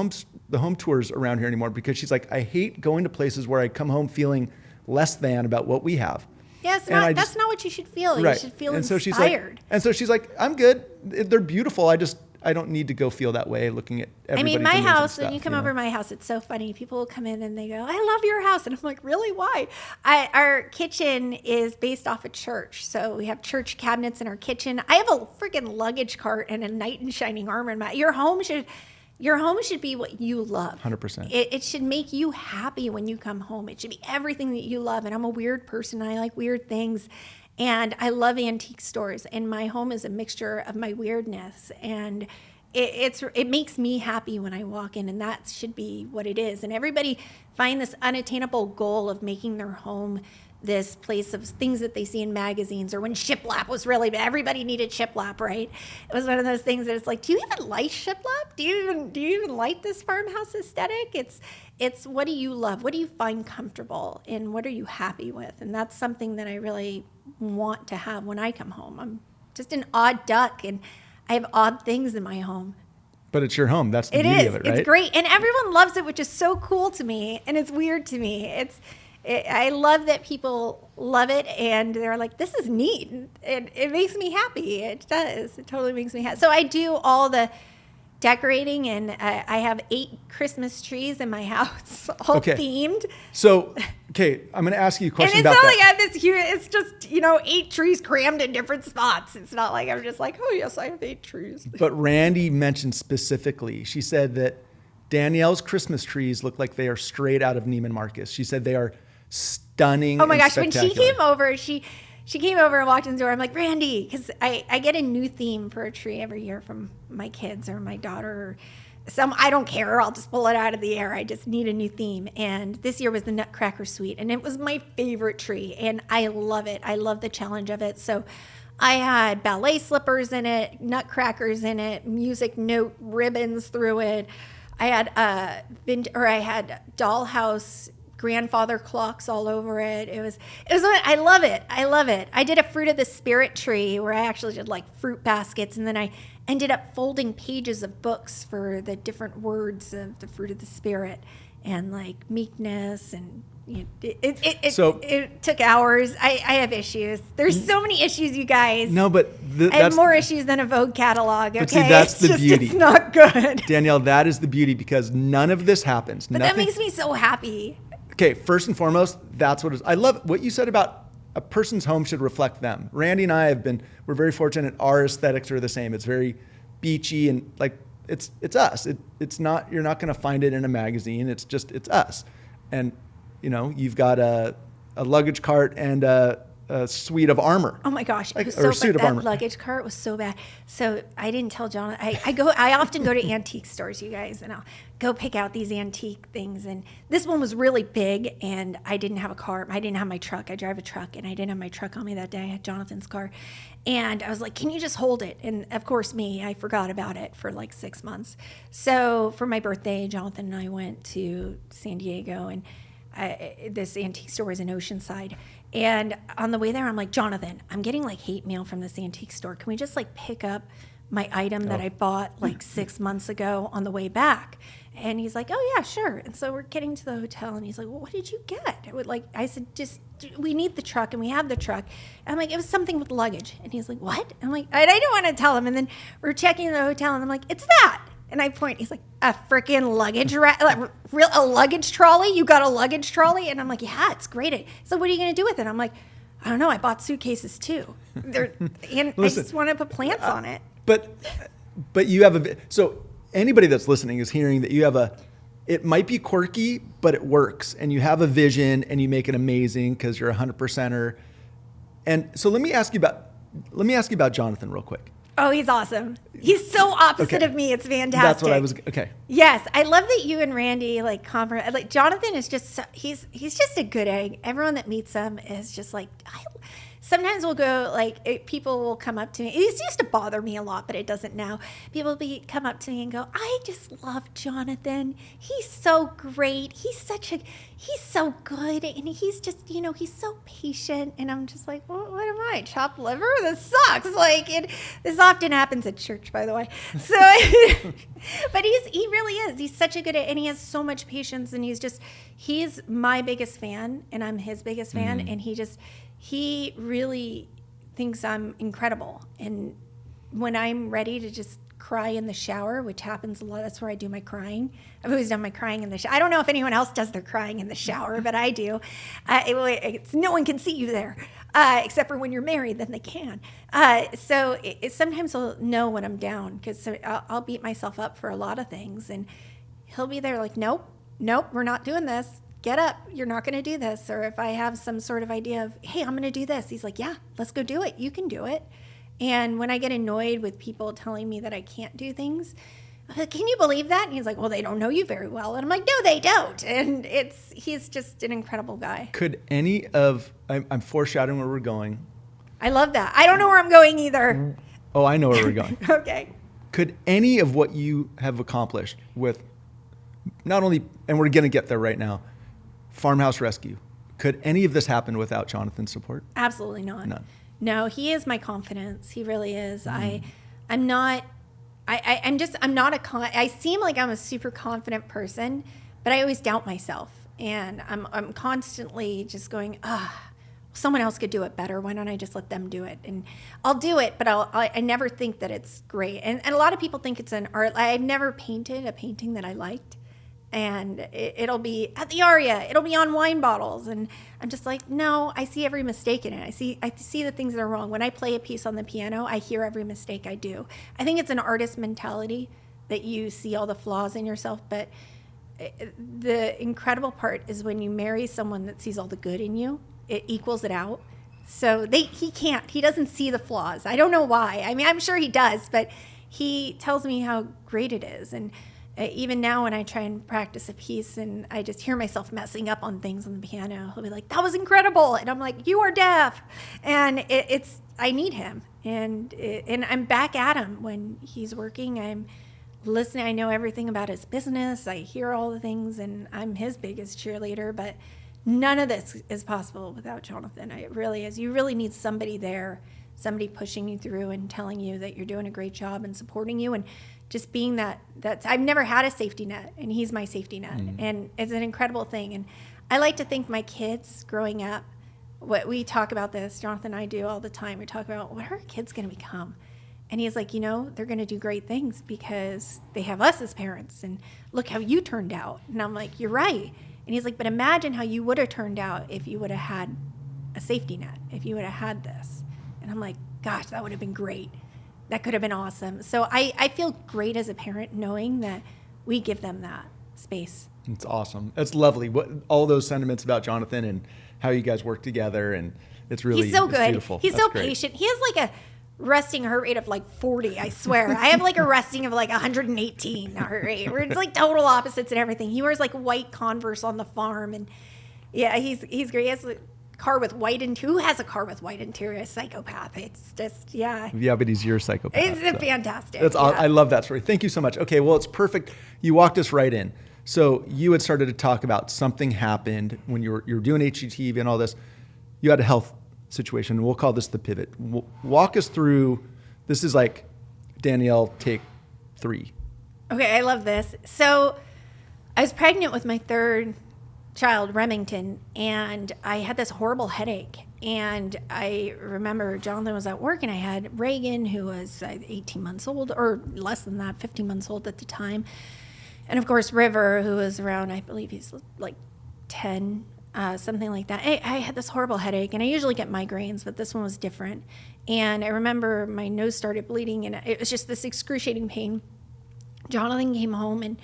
home tours around here anymore because she's like, I hate going to places where I come home feeling less than about what we have.
Yes, that's not what you should feel.
Right.
You should feel
inspired. So she's like, I'm good. They're beautiful. I don't need to go feel that way looking at everybody's
my house,
stuff,
when you come over to my house, it's so funny. People will come in and they go, I love your house. And I'm like, really? Why? Our kitchen is based off a church. So we have church cabinets in our kitchen. I have a freaking luggage cart and a knight in shining armor in my... Your home should be what you love.
100%.
It should make you happy when you come home. It should be everything that you love. And I'm a weird person. I like weird things. And I love antique stores, and my home is a mixture of my weirdness, and it makes me happy when I walk in, and that should be what it is. And everybody find this unattainable goal of making their home this place of things that they see in magazines, or when shiplap was really bad. Everybody needed shiplap, right? It was one of those things that it's like, do you even like shiplap? Do you even like this farmhouse aesthetic? It's what do you love? What do you find comfortable? And what are you happy with? And that's something that I really want to have when I come home. I'm just an odd duck, and I have odd things in my home.
But it's your home. That's the beauty of it, right?
It's great. And everyone loves it, which is so cool to me. And it's weird to me. I love that people love it, and they're like, this is neat. It makes me happy. It does. It totally makes me happy. So I do all the decorating, and I have 8 Christmas trees in my house, all themed.
So, I'm going to ask you a question about
that.
And
it's not like I have this huge, it's just, 8 trees crammed in different spots. It's not like I'm just like, oh, yes, I have 8 trees.
But Randy mentioned specifically, she said that Danielle's Christmas trees look like they are straight out of Neiman Marcus. She said they are stunning.
Oh my gosh, when she came over, she came over and walked in the door. I'm like, Randy, because I get a new theme for a tree every year from my kids or my daughter or I don't care. I'll just pull it out of the air. I just need a new theme. And this year was the Nutcracker Suite, and it was my favorite tree, and I love it. I love the challenge of it. So I had ballet slippers in it, nutcrackers in it, music note ribbons through it. I had dollhouse grandfather clocks all over it. I love it. I did a fruit of the spirit tree where I actually did like fruit baskets, and then I ended up folding pages of books for the different words of the fruit of the spirit, and like meekness, and it took hours. I have issues. There's so many issues, you guys.
No, but
I have more issues than a Vogue catalog. Okay,
but see, that's the beauty.
It's not good,
Danielle. That is the beauty, because none of this happens.
But that makes me so happy.
Okay, first and foremost, that's what it is. I love what you said about a person's home should reflect them. Randy and I we're very fortunate. Our aesthetics are the same. It's very beachy, and like it's us. It's not, you're not going to find it in a magazine. It's us. And you've got a luggage cart and a suite of armor.
Oh my gosh, it was so bad. That luggage cart was so bad. So I didn't tell John. I often go to antique stores, you guys, and I'll go pick out these antique things. And this one was really big, and I didn't have a car. I didn't have my truck. I drive a truck, and I didn't have my truck on me that day. I had Jonathan's car. And I was like, can you just hold it? And of course, I forgot about it for like 6 months. So for my birthday, Jonathan and I went to San Diego, and this antique store is in Oceanside. And on the way there, I'm like, Jonathan, I'm getting like hate mail from this antique store. Can we just like pick up my item that I bought like 6 months ago on the way back? And he's like, oh, yeah, sure. And so we're getting to the hotel, and he's like, well, what did you get? I said, just, we need the truck, and we have the truck. I'm like, it was something with luggage. And he's like, what? I'm like, I didn't want to tell him. And then we're checking the hotel, and I'm like, it's that. And I point, he's like, a freaking luggage, a luggage trolley? You got a luggage trolley? And I'm like, yeah, it's great. So what are you going to do with it? I'm like, I don't know. I bought suitcases too. And listen, I just want to put plants on it.
But you have so anybody that's listening is hearing that you have it might be quirky, but it works. And you have a vision and you make it amazing because you're 100%er. And so let me ask you about Jonathan real quick.
Oh, he's awesome. He's so opposite of me. It's fantastic.
That's what I was, okay.
Yes. I love that you and Randy Jonathan is just, he's just a good egg. Everyone that meets him is just like, sometimes we'll go, people will come up to me. It used to bother me a lot, but it doesn't now. People come up to me and go, I just love Jonathan. He's so great. He's so good. And he's just, he's so patient. And I'm just like, well, what am I, chopped liver? This sucks. This often happens at church, by the way. So, but he really is. He's such a good, and he has so much patience. And he's my biggest fan, and I'm his biggest fan. And he really thinks I'm incredible. And when I'm ready to just cry in the shower, which happens a lot, that's where I do my crying. I've always done my crying in the shower. I don't know if anyone else does their crying in the shower, but I do. No one can see you there, except for when you're married, then they can. So sometimes he'll know when I'm down, because I'll beat myself up for a lot of things. And he'll be there like, nope, we're not doing this. Get up, you're not going to do this. Or if I have some sort of idea of, hey, I'm going to do this, he's like, yeah, let's go do it. You can do it. And when I get annoyed with people telling me that I can't do things, I'm like, can you believe that? And he's like, well, they don't know you very well. And I'm like, no, they don't. And he's just an incredible guy.
Could I'm foreshadowing where we're going.
I love that. I don't know where I'm going either.
Oh, I know where we're going.
Okay.
Could any of what you have accomplished with not only, and we're going to get there right now, Farmhouse Rescue, could any of this happen without Jonathan's support?
Absolutely not.
None.
No, he is my confidence. He really is. I seem like I'm a super confident person, but I always doubt myself. And I'm constantly just going, someone else could do it better. Why don't I just let them do it? And I'll do it, but I never think that it's great. And a lot of people think it's an art. I've never painted a painting that I liked. And it'll be at the Aria. It'll be on wine bottles. And I'm just like, no, I see every mistake in it. I see the things that are wrong. When I play a piece on the piano, I hear every mistake I do. I think it's an artist mentality that you see all the flaws in yourself. But the incredible part is when you marry someone that sees all the good in you, it equals it out. So he doesn't see the flaws. I don't know why. I mean, I'm sure he does, but he tells me how great it is. And even now when I try and practice a piece and I just hear myself messing up on things on the piano, he'll be like, that was incredible. And I'm like, you are deaf. And I need him. And I'm back at him when he's working. I'm listening. I know everything about his business. I hear all the things, and I'm his biggest cheerleader. But none of this is possible without Jonathan. It really is. You really need somebody there, somebody pushing you through and telling you that you're doing a great job and supporting you. And just being that's I've never had a safety net, and he's my safety net. And it's an incredible thing. And I like to think my kids growing up, what we talk about this, Jonathan and I do all the time. We talk about, what are our kids going to become? And he's like, they're going to do great things because they have us as parents, and look how you turned out. And I'm like, you're right. And he's like, but imagine how you would have turned out if you would have had a safety net, if you would have had this. And I'm like, gosh, that would have been great. That could have been awesome. So I feel great as a parent knowing that we give them that space.
It's awesome. It's lovely. All those sentiments about Jonathan and how you guys work together, and it's really,
he's so good.
Beautiful.
He's so patient. He has like a resting heart rate of like 40, I swear. I have like a resting of like 118 heart rate. We're just like total opposites and everything. He wears like white Converse on the farm, and yeah, he's great. He has a car with white interior. Who has a car with white interior? A psychopath. It's just, yeah.
Yeah, but he's your psychopath.
It's fantastic.
I love that story. Thank you so much. Okay, well, it's perfect. You walked us right in. So you had started to talk about something happened when you were doing HGTV and all this. You had a health situation. We'll call this the pivot. Walk us through. This is like Danielle take 3.
Okay, I love this. So I was pregnant with my third child, Remington, and I had this horrible headache. And I remember Jonathan was at work, and I had Reagan, who was 18 months old, or less than that, 15 months old at the time. And of course, River, who was around, I believe he's like 10, something like that. I had this horrible headache, and I usually get migraines, but this one was different. And I remember my nose started bleeding, and it was just this excruciating pain. Jonathan came home,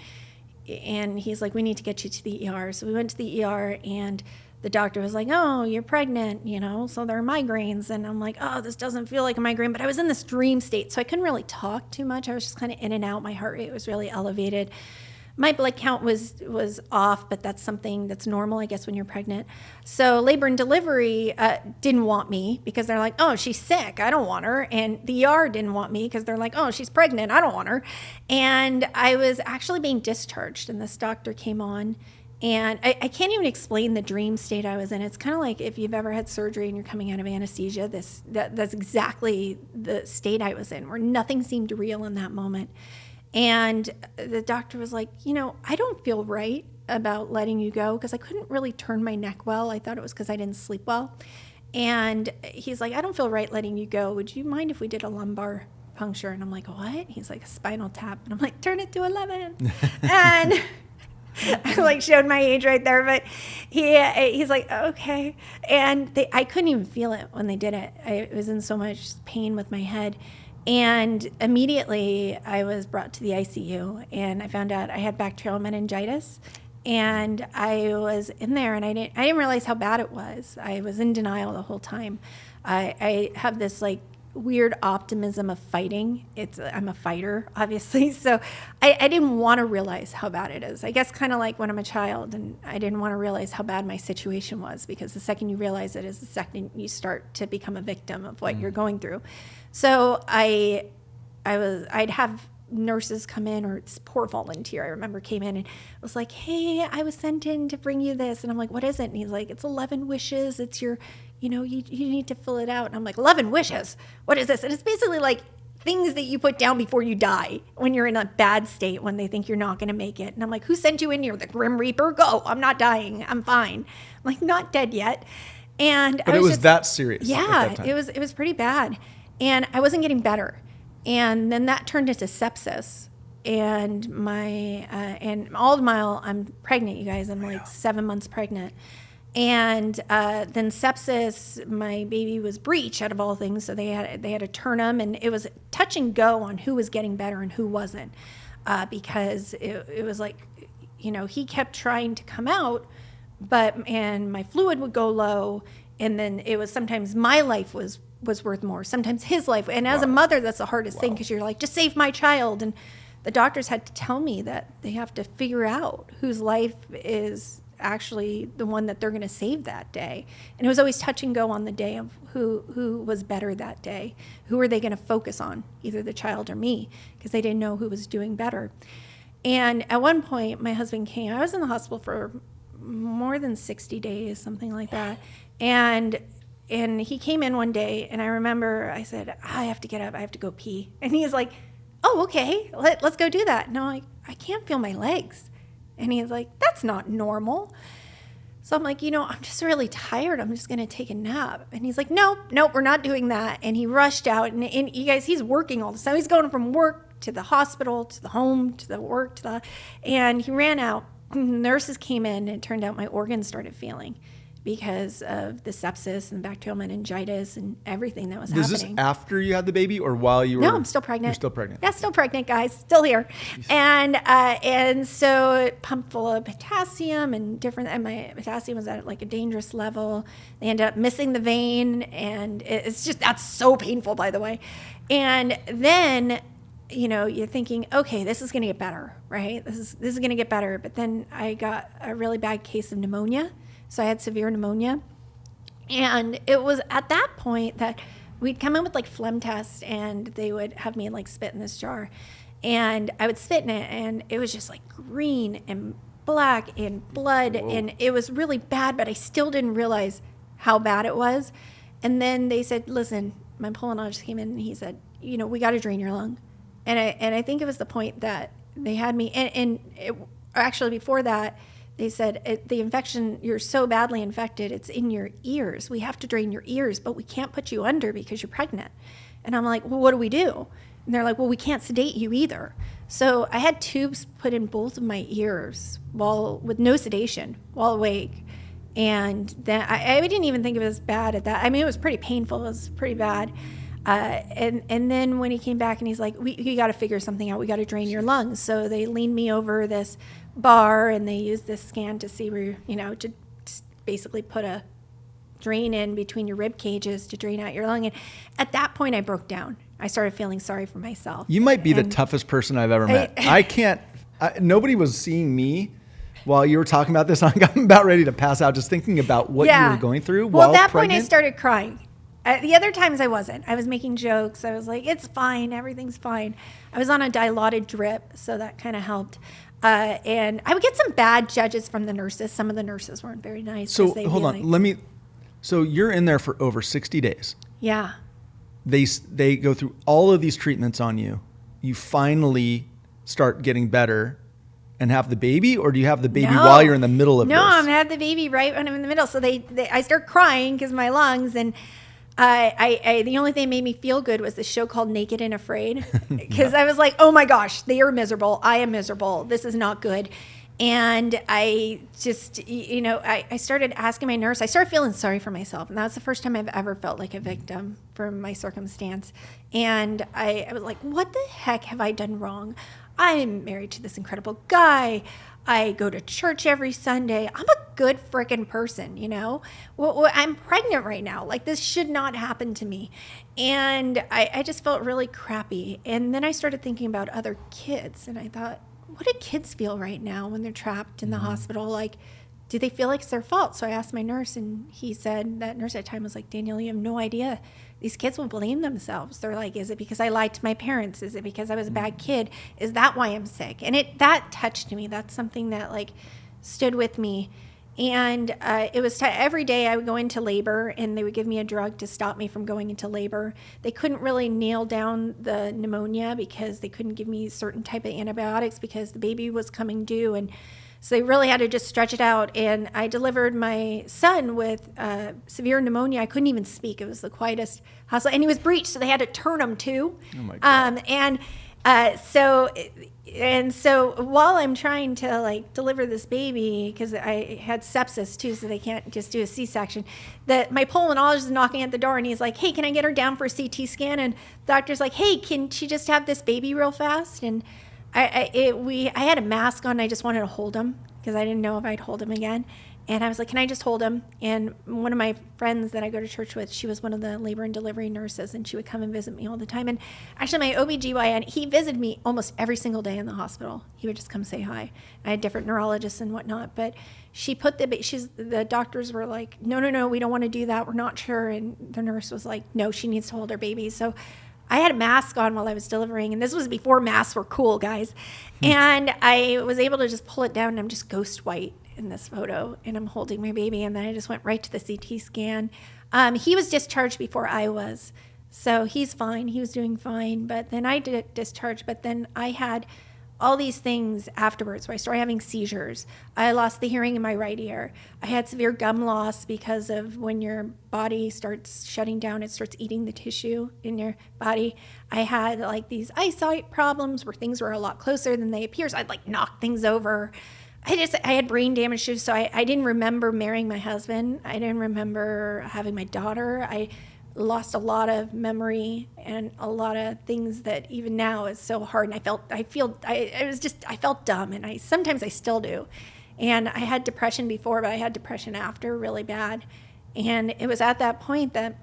and he's like, we need to get you to the ER. So we went to the ER, and the doctor was like, oh, you're pregnant, so there are migraines. And I'm like, oh, this doesn't feel like a migraine. But I was in this dream state, so I couldn't really talk too much. I was just kind of in and out. My heart rate was really elevated. My blood count was off, but that's something that's normal, I guess, when you're pregnant. So labor and delivery didn't want me because they're like, oh, she's sick. I don't want her. And the ER didn't want me because they're like, oh, she's pregnant. I don't want her. And I was actually being discharged, and this doctor came on. And I can't even explain the dream state I was in. It's kind of like if you've ever had surgery and you're coming out of anesthesia, that's exactly the state I was in, where nothing seemed real in that moment. And the doctor was like, I don't feel right about letting you go, because I couldn't really turn my neck well. I thought it was because I didn't sleep well. And he's like, I don't feel right letting you go. Would you mind if we did a lumbar puncture? And I'm like, what? He's like, a spinal tap. And I'm like, turn it to 11. And I showed my age right there, but he's like, okay. And I couldn't even feel it when they did it. I was in so much pain with my head. And immediately I was brought to the ICU, and I found out I had bacterial meningitis, and I was in there, and I didn't realize how bad it was. I was in denial the whole time. I have this weird optimism of fighting. I'm a fighter, obviously. So I didn't want to realize how bad it is. I guess kind of like when I'm a child, and I didn't want to realize how bad my situation was, because the second you realize it is the second you start to become a victim of what you're going through. So I'd have nurses come in, or this poor volunteer I remember came in and was like, hey, I was sent in to bring you this. And I'm like, what is it? And he's like, it's 11 wishes. It's your, you need to fill it out. And I'm like, 11 wishes? What is this? And it's basically like things that you put down before you die when you're in a bad state, when they think you're not going to make it. And I'm like, who sent you in here? The Grim Reaper? Go. I'm not dying. I'm fine. I'm like, not dead yet. And
but it was that serious.
Yeah, it was pretty bad. And I wasn't getting better. And then that turned into sepsis. And and all the while I'm pregnant, you guys. I'm like 7 months pregnant. And then sepsis, my baby was breech, out of all things. So they had to turn him. And it was touch and go on who was getting better and who wasn't. Because it was like, he kept trying to come out, and my fluid would go low. And then it was sometimes my life was worth more, sometimes his life. And as a mother, that's the hardest thing, because you're like, just save my child. And the doctors had to tell me that they have to figure out whose life is actually the one that they're going to save that day. And it was always touch and go on the day of who was better that day. Who are they going to focus on, either the child or me, because they didn't know who was doing better. And at one point, my husband came. I was in the hospital for more than 60 days, something like that. And he came in one day, and I remember I said, I have to get up. I have to go pee. And he's like, oh, okay, let's go do that. And I'm like, I can't feel my legs. And he's like, that's not normal. So I'm like, I'm just really tired. I'm just going to take a nap. And he's like, nope, we're not doing that. And he rushed out. And you guys, he's working all the time. He's going from work to the hospital, to the home, to the work, and he ran out. Nurses came in, and it turned out my organs started failing, because of the sepsis and bacterial meningitis and everything that was happening.
Is this after you had the baby, or while you were?
No, I'm still pregnant.
You're still pregnant.
Yeah, still pregnant, guys. Still here. And so it pumped full of potassium and my potassium was at a dangerous level. They ended up missing the vein, and that's so painful, by the way. And then, you're thinking, okay, this is going to get better, right? This is going to get better. But then I got a really bad case of pneumonia. So I had severe pneumonia. And it was at that point that we'd come in with phlegm tests, and they would have me spit in this jar. And I would spit in it, and it was just green and black and blood. Whoa. And it was really bad, but I still didn't realize how bad it was. And then they said, listen, my pulmonologist came in, and he said, we got to drain your lung. And I think it was the point that they had me, and actually before that, they said, the infection, you're so badly infected, it's in your ears. We have to drain your ears, but we can't put you under because you're pregnant. And I'm like, well, what do we do? And they're like, well, we can't sedate you either. So I had tubes put in both of my ears with no sedation while awake. And then I didn't even think it was bad at that. I mean, it was pretty painful. It was pretty bad. And then when he came back and he's like, you got to figure something out. We got to drain your lungs. So they leaned me over this bar and they used this scan to see where, to basically put a drain in between your rib cages to drain out your lung. And at that point, I broke down. I started feeling sorry for myself.
You might be the toughest person I've ever met. Nobody was seeing me while you were talking about this. I'm about ready to pass out just thinking about what you were going through while
at that
pregnant.
point I started crying. The other times I wasn't. I was making jokes. I was like, it's fine. Everything's fine. I was on a dilaudid drip, so that kind of helped. And I would get some bad judges from the nurses. Some of the nurses weren't very nice.
So hold on. So you're in there for over 60 days.
Yeah.
They go through all of these treatments on you. You finally start getting better and have the baby, or do you have the baby while you're in the middle of this?
No, I'm gonna have the baby right when I'm in the middle. So I start crying because my lungs, and the only thing that made me feel good was this show called Naked and Afraid, because I was like, oh my gosh, they are miserable. I am miserable. This is not good. And I just, I started asking my nurse, I started feeling sorry for myself. And that was the first time I've ever felt like a victim for my circumstance. And I was like, what the heck have I done wrong? I'm married to this incredible guy. I go to church every Sunday. I'm a good freaking person, Well, I'm pregnant right now. Like, this should not happen to me. And I just felt really crappy. And then I started thinking about other kids. And I thought, what do kids feel right now when they're trapped in the hospital? Like, do they feel like it's their fault? So I asked my nurse, and that nurse at the time was like, Danielle, you have no idea. These kids will blame themselves. They're like, is it because I lied to my parents? Is it because I was a bad kid? Is that why I'm sick? And that touched me. That's something that stood with me. And it was every day I would go into labor, and they would give me a drug to stop me from going into labor. They couldn't really nail down the pneumonia because they couldn't give me certain type of antibiotics because the baby was coming due. And so they really had to just stretch it out. And I delivered my son with severe pneumonia. I couldn't even speak. It was the quietest hospital. And he was breached, so they had to turn him too.
Oh my God.
So while I'm trying to deliver this baby, because I had sepsis too, so they can't just do a C-section, my pulmonologist is knocking at the door, and he's like, hey, can I get her down for a CT scan? And the doctor's like, hey, can she just have this baby real fast? And I had a mask on. I just wanted to hold him because I didn't know if I'd hold him again. And I was like, can I just hold him? And one of my friends that I go to church with, she was one of the labor and delivery nurses, and she would come and visit me all the time. And actually, my OBGYN, he visited me almost every single day in the hospital. He would just come say hi. I had different neurologists and whatnot, but she put the doctors were like, no, we don't want to do that. We're not sure. And the nurse was like, no, she needs to hold her baby. So I had a mask on while I was delivering, and this was before masks were cool, guys. And I was able to just pull it down, and I'm just ghost white in this photo, and I'm holding my baby, and then I just went right to the CT scan. He was discharged before I was, so he's fine. He was doing fine, but then I did discharge, but then I had all these things afterwards where I started having seizures. I lost the hearing in my right ear. I had severe gum loss because of when your body starts shutting down, it starts eating the tissue in your body. I had these eyesight problems where things were a lot closer than they appear. So I'd knock things over. I had brain damage too, so I didn't remember marrying my husband. I didn't remember having my daughter. I lost a lot of memory and a lot of things that even now is so hard. And I felt dumb, and sometimes I still do. And I had depression before, but I had depression after really bad. And it was at that point that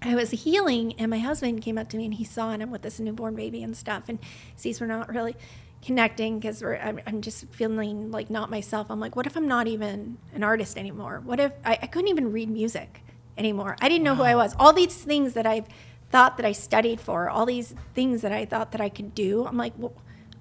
I was healing, and my husband came up to me, and he saw, and I'm with this newborn baby and stuff, and sees we're not really connecting because I'm just feeling like not myself. I'm like, what if I'm not even an artist anymore? What if I couldn't even read music anymore? I didn't know who I was. All these things that I've thought that I studied for, all these things that I thought that I could do, I'm like, well,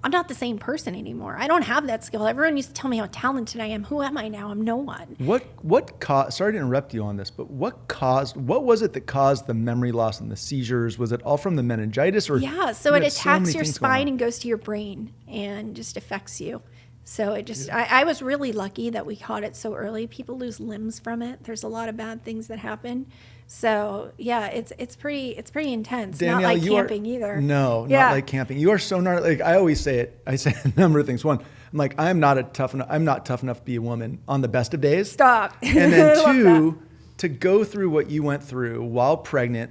I'm not the same person anymore. I don't have that skill. Everyone used to tell me how talented I am. Who am I now? I'm no one.
What caused, sorry to interrupt you on this, but what was it that caused the memory loss and the seizures? Was it all from the meningitis? Or
yeah, so it attacks your spine and goes to your brain and just affects you. So it just, I was really lucky that we caught it so early. People lose limbs from it. There's a lot of bad things that happen. So yeah, it's pretty intense.
Danielle,
not like camping either.
No, not like camping. You are so gnarly. Like I always say it. I say a number of things. One, I'm like, I'm not tough enough to be a woman on the best of days.
Stop.
And then two, to go through what you went through while pregnant.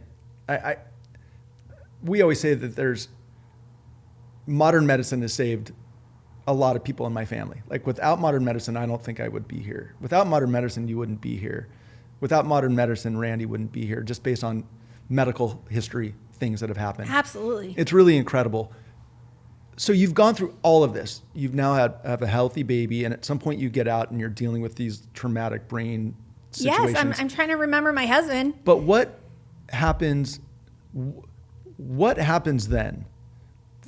We always say that modern medicine has saved a lot of people in my family. Like without modern medicine, I don't think I would be here. Without modern medicine, you wouldn't be here. Without modern medicine, Randy wouldn't be here, just based on medical history, things that have happened.
Absolutely.
It's really incredible. So you've gone through all of this. You've now have a healthy baby, and at some point you get out and you're dealing with these traumatic brain situations.
Yes, I'm trying to remember my husband.
But what happens then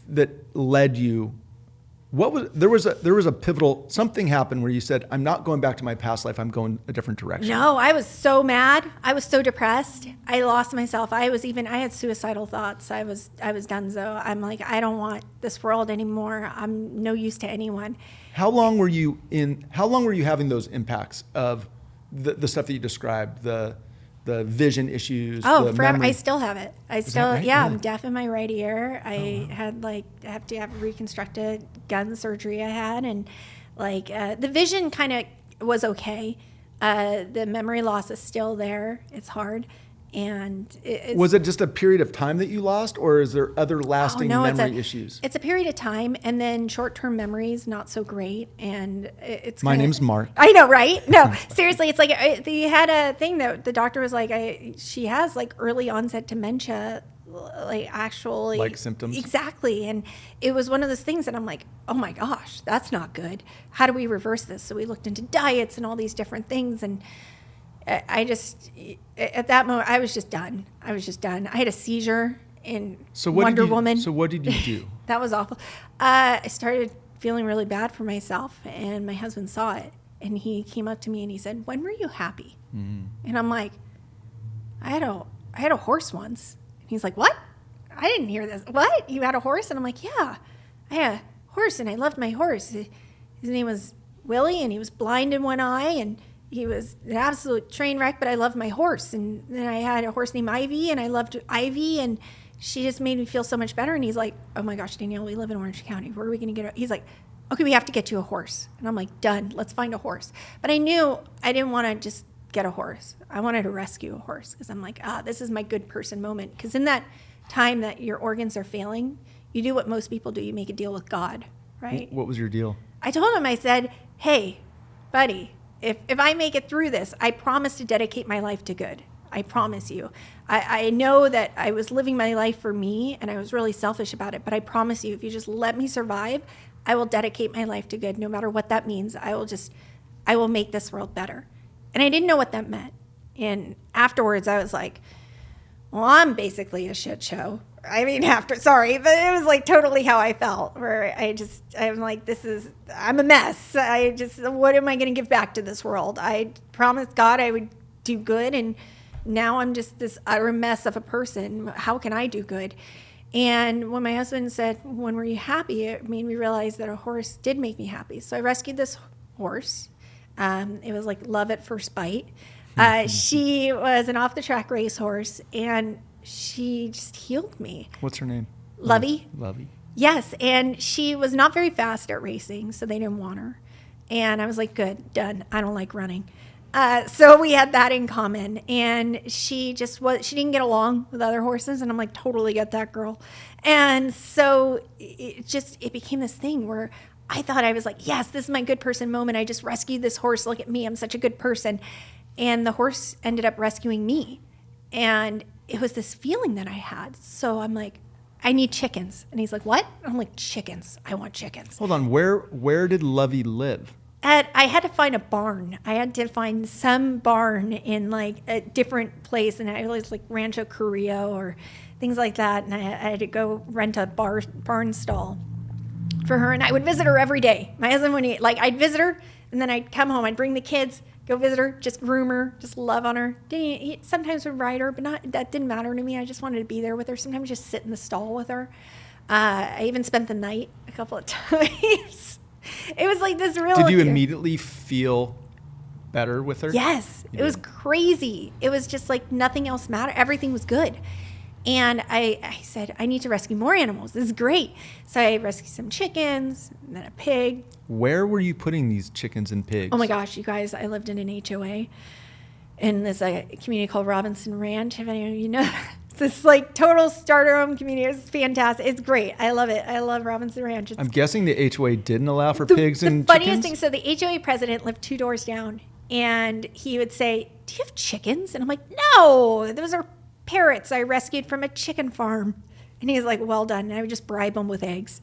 that led you? There was a pivotal, something happened where you said, I'm not going back to my past life. I'm going a different direction.
No, I was so mad. I was so depressed. I lost myself. I had suicidal thoughts. I was donezo. I'm like, I don't want this world anymore. I'm no use to anyone.
How long were you having those impacts of the stuff that you described, the vision issues?
Oh, forever. I still have it.
Right?
Yeah, I'm deaf in my right ear. I have to have reconstructed gun surgery I had. And the vision kind of was okay. The memory loss is still there. It's hard. And
was it just a period of time that you lost, or is there other lasting memory issues?
It's a period of time, and then short-term memories not so great. And it's
my name's Mark.
I know, right? No, seriously, it's like they had a thing that the doctor was like, she has like early onset dementia, like
symptoms.
Exactly, and it was one of those things that I'm like, oh my gosh, that's not good. How do we reverse this? So we looked into diets and all these different things, and I just, at that moment, I was just done. I had a seizure in Wonder Woman.
So what did you do?
That was awful. I started feeling really bad for myself, and my husband saw it, and he came up to me and he said, "When were you happy?" Mm-hmm. And I'm like, I had a horse once. And he's like, "What? I didn't hear this. What? You had a horse?" And I'm like, "Yeah, I had a horse, and I loved my horse. His name was Willie, and he was blind in one eye, and he was an absolute train wreck, but I loved my horse." And then I had a horse named Ivy, and I loved Ivy, and she just made me feel so much better. And he's like, "Oh my gosh, Danielle, we live in Orange County. Where are we going to get He's like, "Okay, we have to get you a horse." And I'm like, "Done. Let's find a horse." But I knew I didn't want to just get a horse. I wanted to rescue a horse, because I'm like, this is my good person moment. Because in that time that your organs are failing, you do what most people do. You make a deal with God, right?
What was your deal?
I told him, I said, "Hey, buddy, if I make it through this, I promise to dedicate my life to good. I promise you. I know that I was living my life for me, and I was really selfish about it, but I promise you, if you just let me survive, I will dedicate my life to good, no matter what that means. I will make this world better." And I didn't know what that meant. And afterwards, I was like, well, I'm basically a shit show. I mean, sorry, but it was like totally how I felt, where I'm like, I'm a mess. What am I going to give back to this world? I promised God I would do good, and now I'm just this utter mess of a person. How can I do good? And when my husband said, "When were you happy?" it made me realize that a horse did make me happy. So I rescued this horse. It was like love at first bite. She was an off-the-track racehorse, and she just healed me.
What's her name?
Lovey.
Lovey.
Yes, and she was not very fast at racing, so they didn't want her. And I was like, good, done. I don't like running. So we had that in common, and she didn't get along with other horses, and I'm like, totally get that, girl. And so it became this thing where I thought, I was like, yes, this is my good person moment. I just rescued this horse. Look at me. I'm such a good person. And the horse ended up rescuing me. And it was this feeling that I had. So I'm like, I need chickens. And he's like, what? I'm like, chickens. I want chickens.
Hold on. Where did Lovey live?
I had to find a barn. I had to find some barn in like a different place. And I was like Rancho Carrillo or things like that. And I had to go rent a barn stall for her, and I would visit her every day. My husband I'd visit her, and then I'd come home. I'd bring the kids, go visit her, just groom her, just love on her. He sometimes would ride her, but that didn't matter to me. I just wanted to be there with her. Sometimes just sit in the stall with her. I even spent the night a couple of times. It was like this real.
Did you immediately feel better with her?
Yes. It was crazy. It was just like nothing else mattered. Everything was good. And I said, I need to rescue more animals. This is great. So I rescued some chickens and then a pig.
Where were you putting these chickens and pigs?
Oh my gosh, you guys, I lived in an HOA in this community called Robinson Ranch. If any of you know, it's this like total starter home community. It's fantastic. It's great. I love it. I love Robinson Ranch.
I'm guessing the HOA didn't allow for pigs and chickens?
The funniest thing, so the HOA president lived 2 doors down, and he would say, do you have chickens? And I'm like, no, those are parrots I rescued from a chicken farm. And he's like, well done. And I would just bribe them with eggs.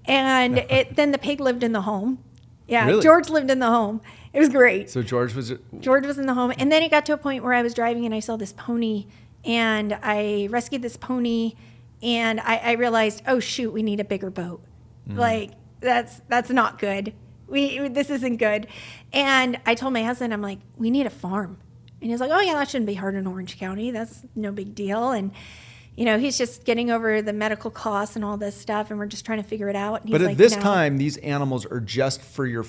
And then the pig lived in the home. Yeah, really? George lived in the home. It was great.
So George was
in the home. And then it got to a point where I was driving and I saw this pony, and I rescued this pony, and I realized, oh shoot, we need a bigger boat. Like that's not good. This isn't good. And I told my husband, I'm like, we need a farm. And he's like, oh yeah, that shouldn't be hard in Orange County. That's no big deal. And you know, he's just getting over the medical costs and all this stuff, and we're just trying to figure it out. And
but at this time, these animals are just for you,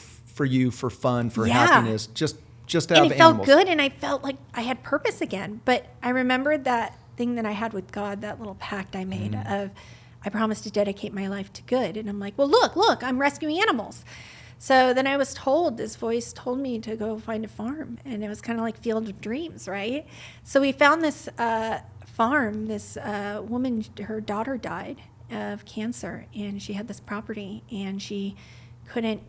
for fun, for happiness, just to have animals.
And it felt good, and I felt like I had purpose again. But I remembered that thing that I had with God, that little pact I made of, I promised to dedicate my life to good. And I'm like, well, look, I'm rescuing animals. So then I was told, this voice told me to go find a farm, and it was kind of like Field of Dreams, right? So we found this farm. This woman, her daughter died of cancer, and she had this property, and she couldn't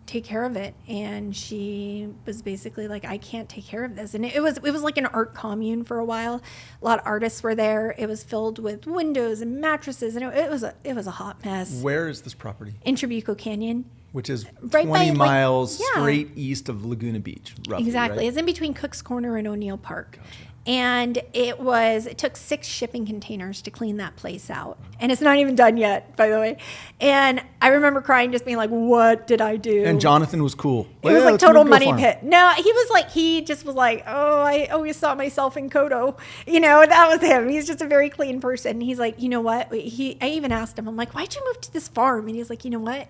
take care of it, and she was basically like, I can't take care of this. And it was like an art commune for a while. A lot of artists were there. It was filled with windows and mattresses, and it was a hot mess.
Where is this property?
In Trabuco Canyon,
which is
right
20 miles straight east of Laguna Beach, roughly.
Exactly.
Right?
It's in between Cook's Corner and O'Neill Park. Gotcha. And it took 6 shipping containers to clean that place out. And it's not even done yet, by the way. And I remember crying, just being like, what did I do?
And Jonathan was cool.
It was like total money pit. No, he just was like, oh, I always saw myself in Kodo. You know, that was him. He's just a very clean person. He's like, you know what? I even asked him, I'm like, why'd you move to this farm? And he's like, you know what?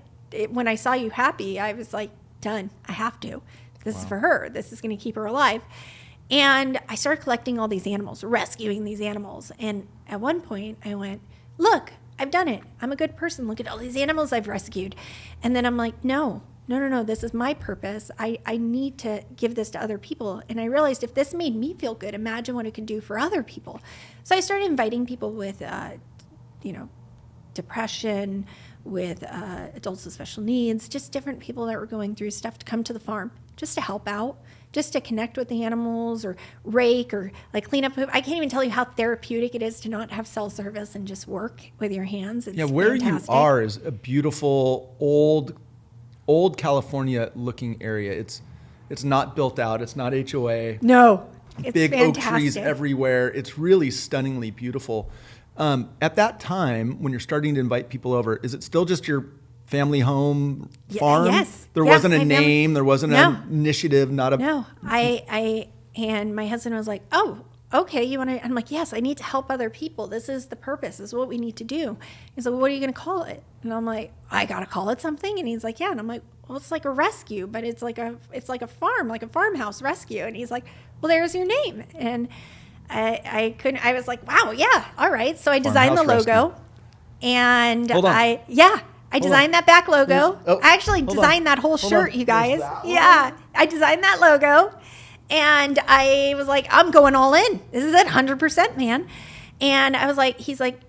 When I saw you happy, I was like, done. I have to. This is for her. This is going to keep her alive. And I started collecting all these animals, rescuing these animals. And at one point I went, look, I've done it. I'm a good person. Look at all these animals I've rescued. And then I'm like, no, this is my purpose. I need to give this to other people. And I realized if this made me feel good, imagine what it could do for other people. So I started inviting people with, depression, with adults with special needs, just different people that were going through stuff to come to the farm just to help out, just to connect with the animals or rake or like clean up. I can't even tell you how therapeutic it is to not have cell service and just work with your hands. It's
where
fantastic.
You are is a beautiful old California looking area. It's not built out. It's not HOA.
No, it's
big
fantastic.
Oak trees everywhere. It's really stunningly beautiful. At that time, when you're starting to invite people over, is it still just your family home farm?
Yes.
There wasn't a name. There wasn't an initiative.
No. And my husband was like, oh, okay. You want to? I'm like, yes. I need to help other people. This is the purpose. This is what we need to do. He's like, what are you going to call it? And I'm like, I got to call it something. And he's like, yeah. And I'm like, well, it's like a rescue, but it's like a farm, like a farmhouse rescue. And he's like, well, there's your name. And I couldn't. I was like, wow, yeah, all right. So I designed the logo, and I designed that back logo. I actually designed that whole shirt, you guys. Yeah, I designed that logo, and I was like, I'm going all in. This is it, 100%, man. And I was like, he's like,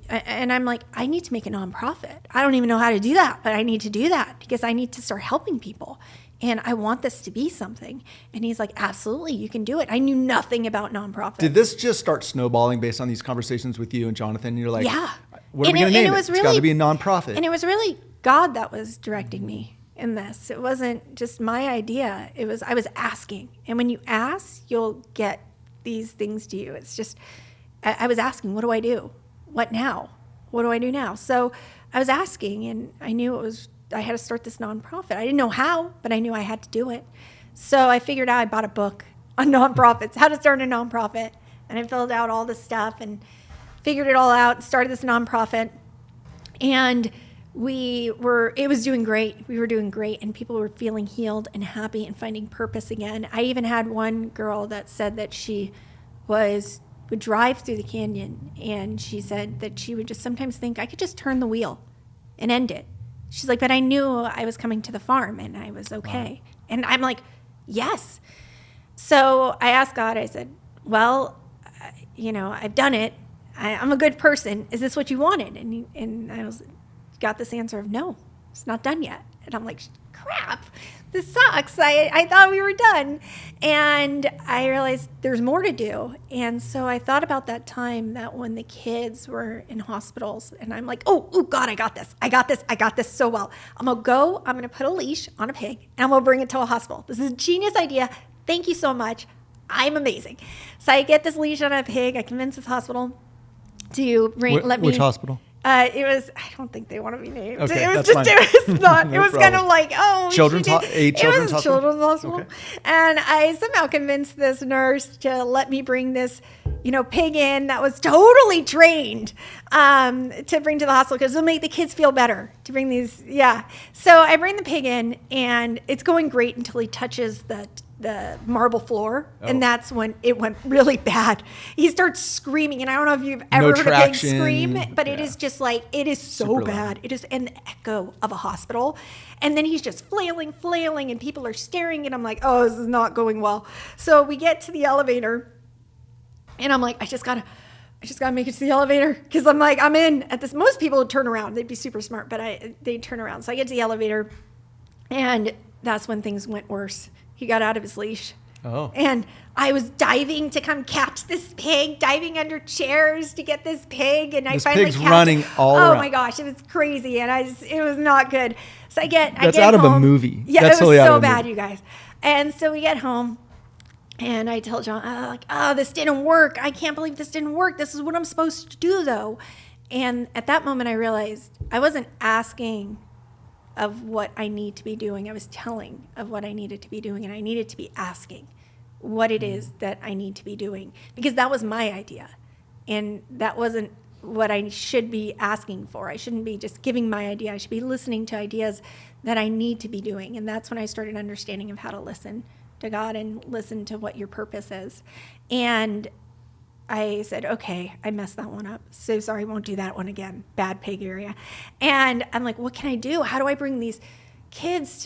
and I'm like, I need to make a nonprofit. I don't even know how to do that, but I need to do that because I need to start helping people. And I want this to be something. And he's like, absolutely, you can do it. I knew nothing about nonprofits.
Did this just start snowballing based on these conversations with you and Jonathan? And you're like,
yeah.
What are we going to name it? It's got to be a nonprofit.
And it was really God that was directing me in this. It wasn't just my idea. I was asking. And when you ask, you'll get these things to you. It's just, I was asking, what do I do? What now? What do I do now? So I was asking, and I knew I had to start this nonprofit. I didn't know how, but I knew I had to do it. So I figured out, I bought a book on nonprofits, how to start a nonprofit. And I filled out all this stuff and figured it all out, started this nonprofit. And it was doing great. We were doing great, and people were feeling healed and happy and finding purpose again. I even had one girl that said that she would drive through the canyon, and she said that she would just sometimes think, I could just turn the wheel and end it. She's like, but I knew I was coming to the farm and I was okay. Wow. And I'm like, yes. So I asked God, I said, well, I've done it. I'm a good person. Is this what you wanted? And I got this answer of, no, it's not done yet. And I'm like, crap, this sucks. I thought we were done. And I realized there's more to do. And so I thought about that time that when the kids were in hospitals, and I'm like, oh God, I got this so well. I'm going to put a leash on a pig and I'm going to bring it to a hospital. This is a genius idea. Thank you so much. I'm amazing. So I get this leash on a pig. I convince this hospital to let me.
Which hospital?
It was, I don't think they want to be named.
Okay,
it was not, no it was problem. Kind of like,
Children's
hospital.
Okay.
And I somehow convinced this nurse to let me bring this, pig in that was totally trained to bring to the hospital because it'll make the kids feel better to bring these. Yeah. So I bring the pig in and it's going great until he touches the marble floor, and that's when it went really bad. He starts screaming, and I don't know if you've ever heard a pig scream, but it is just like, it is so bad. It is an echo of a hospital. And then he's just flailing, and people are staring, and I'm like, oh, this is not going well. So we get to the elevator, and I'm like, I just gotta make it to the elevator, because I'm like, I'm in at this. Most people would turn around. They'd be super smart, but they'd turn around. So I get to the elevator, and that's when things went worse. He got out of his leash. Oh. And I was diving to come catch this pig, diving under chairs to get this pig. And I finally
pig's running all around.
Oh my gosh, it was crazy. And it was not good. So I get
out
home.
Of a movie.
Yeah,
That's
it was
totally
so bad, you guys. And so we get home. And I tell John, this didn't work. I can't believe this didn't work. This is what I'm supposed to do, though. And at that moment, I realized I wasn't asking of what I need to be doing. I was telling of what I needed to be doing, and I needed to be asking what it is that I need to be doing, because that was my idea, and that wasn't what I should be asking for. I shouldn't be just giving my idea. I should be listening to ideas that I need to be doing, and that's when I started understanding of how to listen to God and listen to what your purpose is. And I said, okay, I messed that one up. So sorry, won't do that one again. Bad pig area. And I'm like, what can I do? How do I bring these kids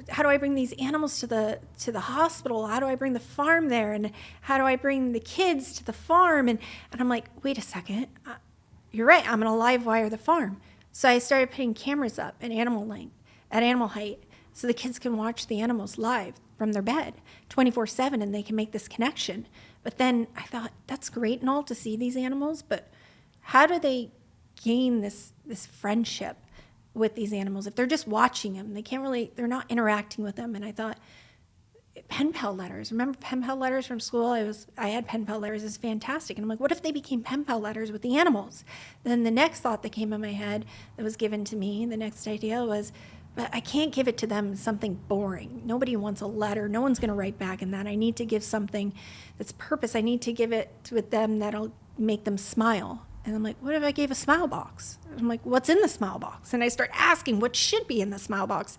how do I bring these animals to the hospital? How do I bring the farm there? And how do I bring the kids to the farm? And I'm like, wait a second. You're right. I'm going to live wire the farm. So I started putting cameras up at animal height, so the kids can watch the animals live from their bed 24/7, and they can make this connection. But then I thought, that's great and all to see these animals, but how do they gain this friendship with these animals if they're just watching them? They're not interacting with them. And I thought, pen pal letters. Remember pen pal letters from school? I had pen pal letters. It's fantastic. And I'm like, what if they became pen pal letters with the animals? Then the next thought that came in my head that was given to me, the next idea was, but I can't give it to them something boring. Nobody wants a letter. No one's going to write back in that. I need to give something that's purpose. I need to give it with them that'll make them smile. And I'm like, what if I gave a smile box? I'm like, what's in the smile box? And I start asking what should be in the smile box.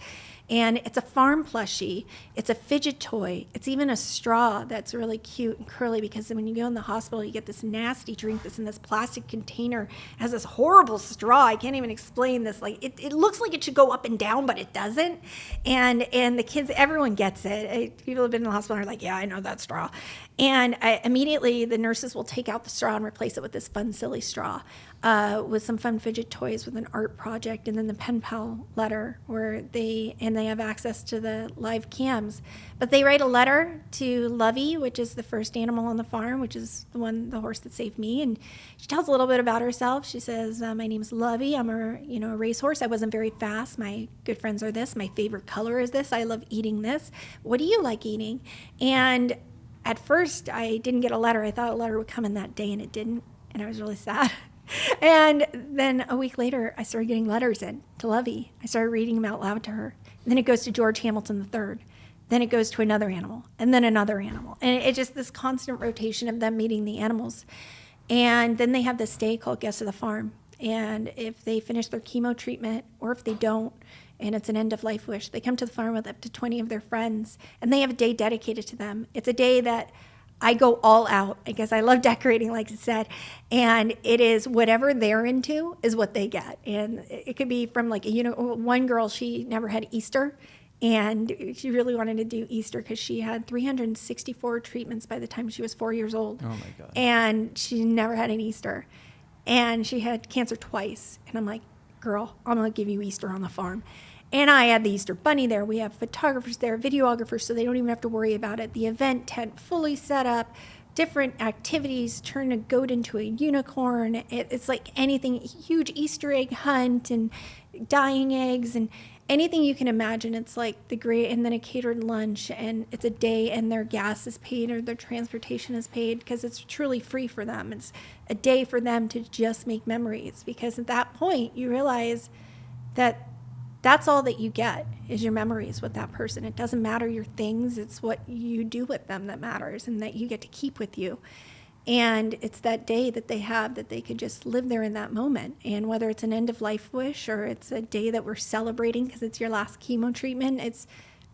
And it's a farm plushie. It's a fidget toy. It's even a straw that's really cute and curly, because when you go in the hospital, you get this nasty drink that's in this plastic container. It has this horrible straw. I can't even explain this. Like it looks like it should go up and down, but it doesn't. And the kids, everyone gets it. People have been in the hospital and are like, yeah, I know that straw. And immediately the nurses will take out the straw and replace it with this fun, silly straw. With some fun fidget toys with an art project, and then the pen pal letter where they have access to the live cams. But they write a letter to Lovey, which is the first animal on the farm, which is the horse that saved me. And she tells a little bit about herself. She says, my name is Lovey. I'm a racehorse. I wasn't very fast. My good friends are this. My favorite color is this. I love eating this. What do you like eating? And at first, I didn't get a letter. I thought a letter would come in that day, and it didn't. And I was really sad. And then a week later, I started getting letters in to Lovey. I started reading them out loud to her. And then it goes to George Hamilton III. Then it goes to another animal, and then another animal. And it's just this constant rotation of them meeting the animals. And then they have this day called Guests of the Farm. And if they finish their chemo treatment, or if they don't, and it's an end-of-life wish, they come to the farm with up to 20 of their friends, and they have a day dedicated to them. It's a day that I go all out, because I love decorating, like I said, and it is whatever they're into is what they get. And it could be from like, one girl, she never had Easter, and she really wanted to do Easter because she had 364 treatments by the time she was 4 years old.
Oh my God.
And she never had an Easter. And she had cancer twice. And I'm like, girl, I'm going to give you Easter on the farm. And I had the Easter Bunny there. We have photographers there, videographers, so they don't even have to worry about it. The event tent fully set up, different activities, turn a goat into a unicorn. It's like anything, huge Easter egg hunt and dyeing eggs and anything you can imagine. It's like the great, and then a catered lunch, and it's a day, and their gas is paid or their transportation is paid, because it's truly free for them. It's a day for them to just make memories, because at that point you realize that that's all that you get is your memories with that person. It doesn't matter your things. It's what you do with them that matters, and that you get to keep with you. And it's that day that they have that they could just live there in that moment. And whether it's an end-of-life wish or it's a day that we're celebrating because it's your last chemo treatment, it's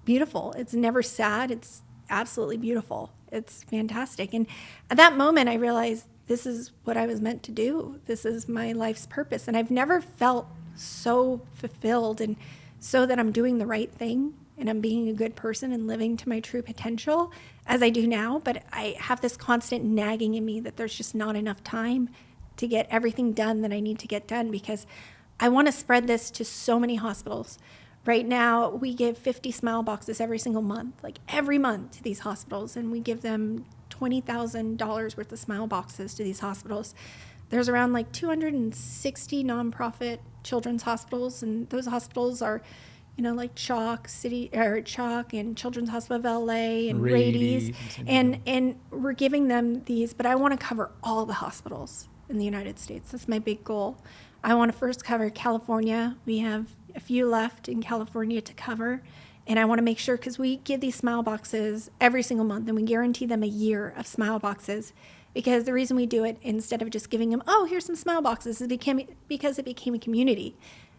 beautiful. It's never sad. It's absolutely beautiful. It's fantastic. And at that moment, I realized this is what I was meant to do. This is my life's purpose. And I've never felt so fulfilled and so that I'm doing the right thing and I'm being a good person and living to my true potential as I do now. But I have this constant nagging in me that there's just not enough time to get everything done that I need to get done, because I want to spread this to so many hospitals. Right now, we give 50 smile boxes every single month, like every month, to these hospitals, and we give them $20,000 worth of smile boxes to these hospitals. There's around like 260 nonprofit children's hospitals, and those hospitals are, like Chalk and Children's Hospital of LA and Rady's, and we're giving them these. But I want to cover all the hospitals in the United States. That's my big goal. I want to first cover California. We have a few left in California to cover, and I want to make sure, because we give these smile boxes every single month, and we guarantee them a year of smile boxes. Because the reason we do it, instead of just giving them, here's some smile boxes, is because it became a community.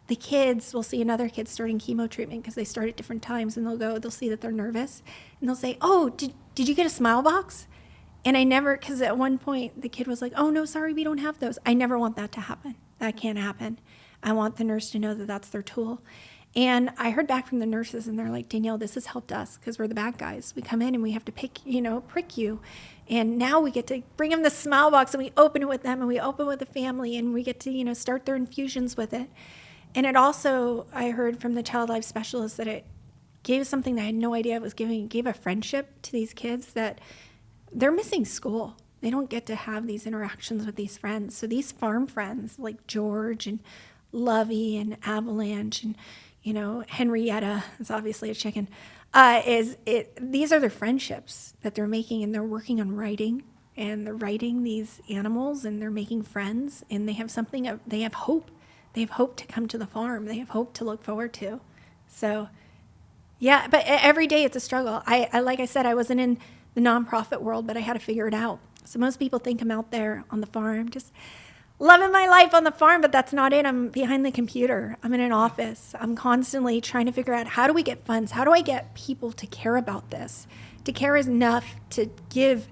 The kids will see another kid starting chemo treatment because they start at different times, and they'll see that they're nervous, and they'll say, did you get a smile box? And I never, because at one point the kid was like, oh no, sorry, we don't have those. I never want that to happen. That can't happen. I want the nurse to know that that's their tool. And I heard back from the nurses, and they're like, Danielle, this has helped us because we're the bad guys. We come in and we have to prick you. And now we get to bring them the smile box, and we open it with them, and we open with the family, and we get to, start their infusions with it. And it also, I heard from the child life specialist that it gave something that I had no idea it was giving. It gave a friendship to these kids that they're missing school. They don't get to have these interactions with these friends. So these farm friends like George and Lovey and Avalanche and, Henrietta is obviously a chicken. These are their friendships that they're making, and they're working on writing, and they're writing these animals, and they're making friends, and they have they have hope. They have hope to come to the farm. They have hope to look forward to. So, yeah, but every day it's a struggle. I like I said, I wasn't in the nonprofit world, but I had to figure it out. So most people think I'm out there on the farm, just loving my life on the farm, but that's not it. I'm behind the computer. I'm in an office. I'm constantly trying to figure out, how do we get funds? How do I get people to care about this? To care enough to give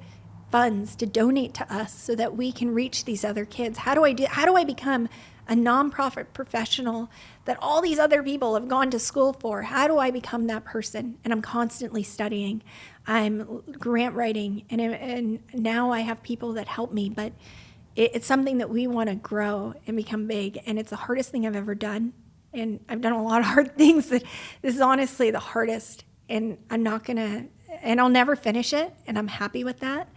funds, to donate to us so that we can reach these other kids. How do I become a nonprofit professional that all these other people have gone to school for? How do I become that person? And I'm constantly studying. I'm grant writing, and now I have people that help me, but it's something that we want to grow and become big, and it's the hardest thing I've ever done. And I've done a lot of hard things. This is honestly the hardest, and I'll never finish it, and I'm happy with that.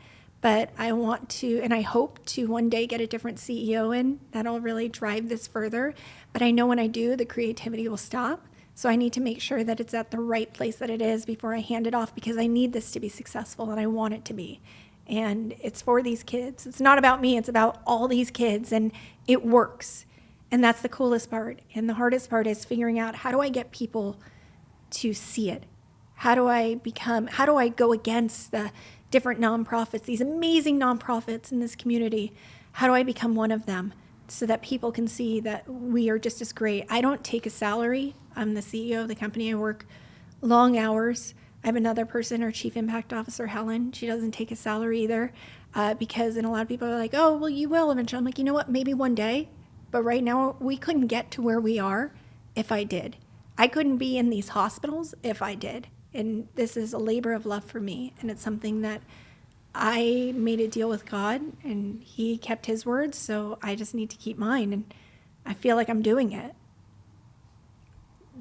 But I want to, and I hope to one day get a different CEO in that'll really drive this further. But I know when I do, the creativity will stop. So I need to make sure that it's at the right place that it is before I hand it off, because I need this to be successful, and I want it to be. And it's for these kids. It's not about me. It's about all these kids, and it works. And that's the coolest part. And the hardest part is figuring out, how do I get people to see it? How do I go against the different nonprofits, these amazing nonprofits in this community? How do I become one of them so that people can see that we are just as great. I don't take a salary. I'm the CEO of the company. I work long hours. I have another person, our chief impact officer, Helen. She doesn't take a salary either, because and a lot of people are like, oh, well, you will eventually. I'm like, you know what, maybe one day. But right now, we couldn't get to where we are if I did. I couldn't be in these hospitals if I did. And this is a labor of love for me. And it's something that I made a deal with God, and he kept his words. So I just need to keep mine. And I feel like I'm doing it.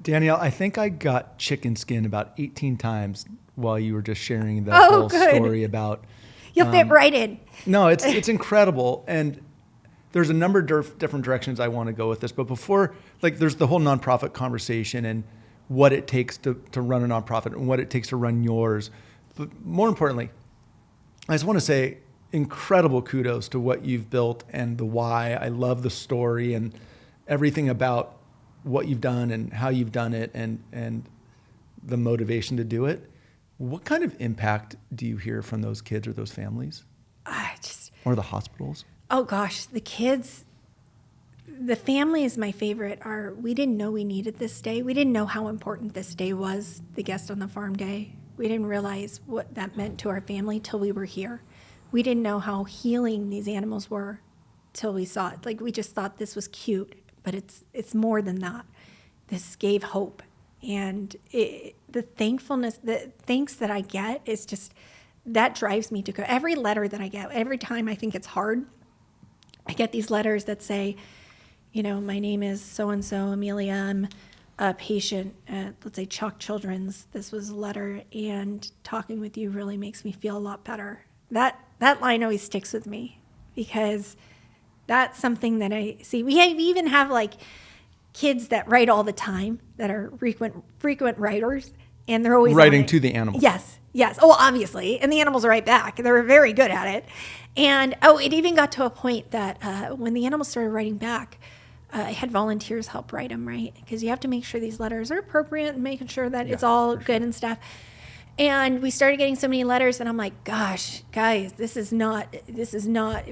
Danielle, I think I got chicken skin about 18 times while you were just sharing that whole story about.
You'll fit right in.
No, it's incredible. And there's a number of different directions I want to go with this. But before, like, there's the whole nonprofit conversation and what it takes to run a nonprofit and what it takes to run yours. But more importantly, I just want to say incredible kudos to what you've built and the why. I love the story and everything about what you've done and how you've done it and the motivation to do it. What kind of impact do you hear from those kids or those families? Or the hospitals?
Oh gosh, the kids, the family is my favorite. We didn't know we needed this day. We didn't know how important this day was, the Guest on the Farm Day. We didn't realize what that meant to our family till we were here. We didn't know how healing these animals were till we saw it. Like, we just thought this was cute, but it's more than that. This gave hope. And the thankfulness, the thanks that I get is just, that drives me to go. Every letter that I get, every time I think it's hard, I get these letters that say, you know, my name is so-and-so, Amelia, I'm a patient at, let's say, Chuck Children's. This was a letter, and talking with you really makes me feel a lot better. That line always sticks with me, because that's something that I see. We even have like kids that write all the time that are frequent writers, and they're always
writing to the animals.
Yes. Oh, obviously. And the animals write back. They're very good at it. And it even got to a point that when the animals started writing back, I had volunteers help write them, right? Because you have to make sure these letters are appropriate and making sure that it's all good and stuff. And we started getting so many letters, and I'm like, gosh, guys, this is not,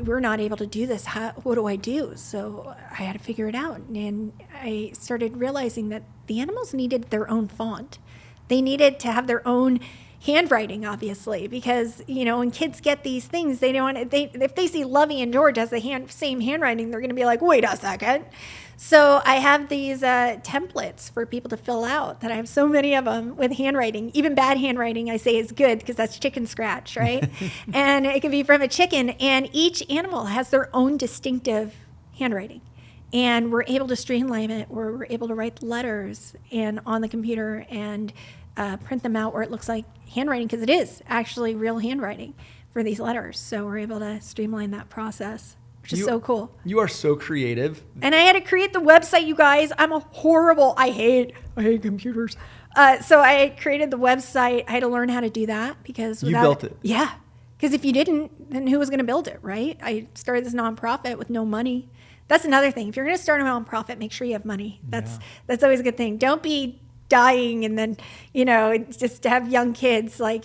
we're not able to do this. What do I do? So I had to figure it out. And I started realizing that the animals needed their own font. They needed to have their own handwriting, obviously, because, you know, when kids get these things, if they see Lovey and George as the same handwriting, they're going to be like, wait a second. So I have these templates for people to fill out, that I have so many of them with handwriting. Even bad handwriting, I say, is good, because that's chicken scratch, right? And it can be from a chicken, and each animal has their own distinctive handwriting. And we're able to streamline it, where we're able to write the letters and on the computer and print them out where it looks like handwriting, because it is actually real handwriting for these letters. So we're able to streamline that process, which is so cool.
You are so creative.
And I had to create the website, you guys. I hate computers. So I created the website. I had to learn how to do that, because
you built it.
Yeah. Because if you didn't, then who was going to build it, right? I started this nonprofit with no money. That's another thing. If you're going to start a nonprofit, make sure you have money. That's always a good thing. Don't be dying and then, you know, just to have young kids. Like,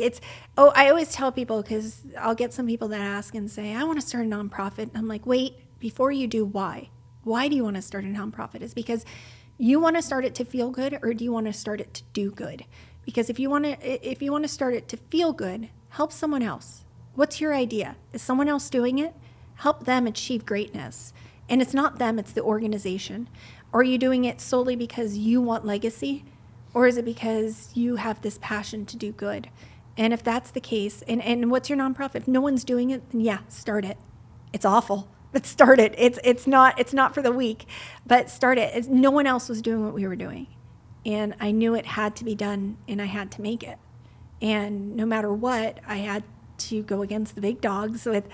I always tell people, because I'll get some people that ask and say, I want to start a nonprofit. And I'm like, wait, before you do, why? Why do you want to start a nonprofit? Is because you want to start it to feel good, or do you want to start it to do good? Because if you want to start it to feel good, help someone else. What's your idea? Is someone else doing it? Help them achieve greatness. And it's not them, it's the organization. Are you doing it solely because you want legacy? Or is it because you have this passion to do good? And if that's the case, and what's your nonprofit? If no one's doing it, then start it. It's awful, but start it. It's not for the weak, but start it. No one else was doing what we were doing. And I knew it had to be done, and I had to make it. And no matter what, I had to go against the big dogs with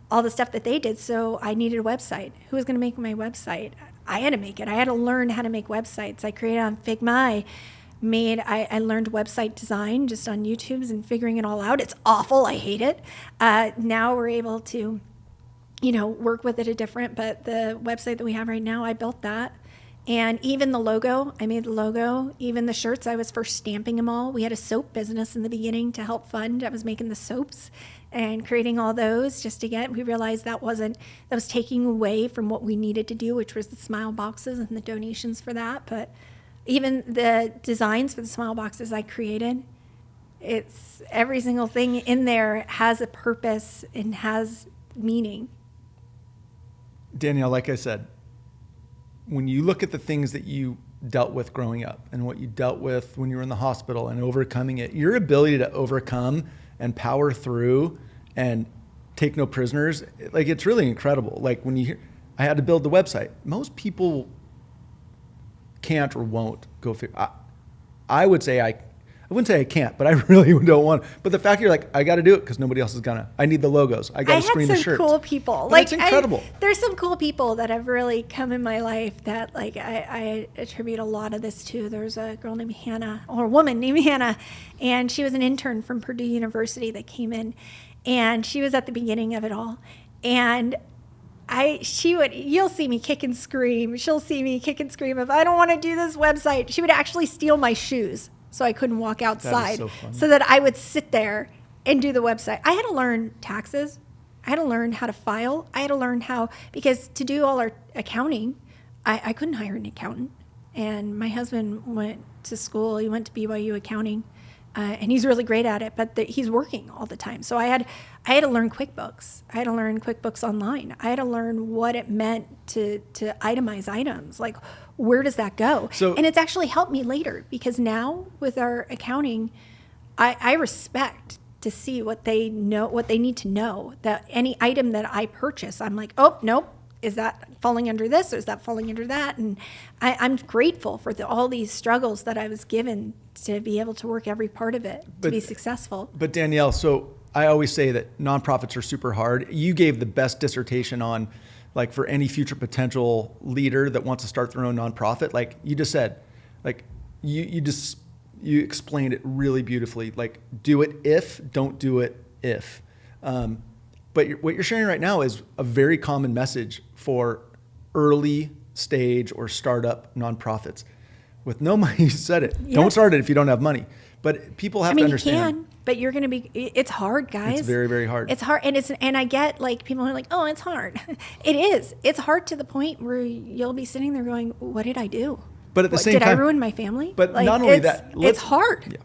all the stuff that they did. So I needed a website. Who was going to make my website? I had to make it. I had to learn how to make websites. I created on Figma. I learned website design just on YouTube and figuring it all out. It's awful. I hate it. Now we're able to, work with it but the website that we have right now, I built that. And even the logo, I made the logo, even the shirts, I was first stamping them all. We had a soap business in the beginning to help fund. I was making the soaps and creating all those just to we realized that was taking away from what we needed to do, which was the smile boxes and the donations for that. But even the designs for the smile boxes I created, it's every single thing in there has a purpose and has meaning.
Danielle, like I said, when you look at the things that you dealt with growing up and what you dealt with when you were in the hospital and overcoming it, your ability to overcome and power through and take no prisoners, like, it's really incredible. Like, when you hear, I had to build the website. Most people can't or won't go through. I would say I wouldn't say I can't, but I really don't want. But the fact you're like, I got to do it because nobody else is gonna. I need the logos. I got to screen the shirts.
I had some cool people.
But it's incredible.
There's some cool people that have really come in my life that, like, I attribute a lot of this to. There's a girl named Hannah, or a woman named Hannah, and she was an intern from Purdue University that came in, and she was at the beginning of it all, and you'll see me kick and scream. She'll see me kick and scream if I don't want to do this website. She would actually steal my shoes so I couldn't walk outside, so that I would sit there and do the website. I had to learn taxes. I had to learn how to file. I had to learn because to do all our accounting, I couldn't hire an accountant. And my husband went to school. He went to BYU accounting, and he's really great at it, but he's working all the time. So I had to learn QuickBooks. I had to learn QuickBooks Online. I had to learn what it meant to itemize items. Like, where does that go? And it's actually helped me later, because now with our accounting, I respect to see what they need to know. That any item that I purchase, I'm like, oh, nope, is that falling under this or is that falling under that? And I'm grateful for all these struggles that I was given to be able to work every part of it to be successful.
But Danielle, so I always say that nonprofits are super hard. You gave the best dissertation on, like, for any future potential leader that wants to start their own nonprofit. Like you just said, like you explained it really beautifully. Like, do it if, don't do it if. But what you're sharing right now is a very common message for early stage or startup nonprofits. With no money, you said it. Yes. Don't start it if you don't have money. But people have to understand.
You can, but you're going to be. It's hard, guys.
It's very, very hard.
It's hard, and I get, like, people are like, "Oh, it's hard." It is. It's hard to the point where you'll be sitting there going, "What did I do?"
But at the same time,
did I ruin my family?
But not only that,
it's hard.
Yeah.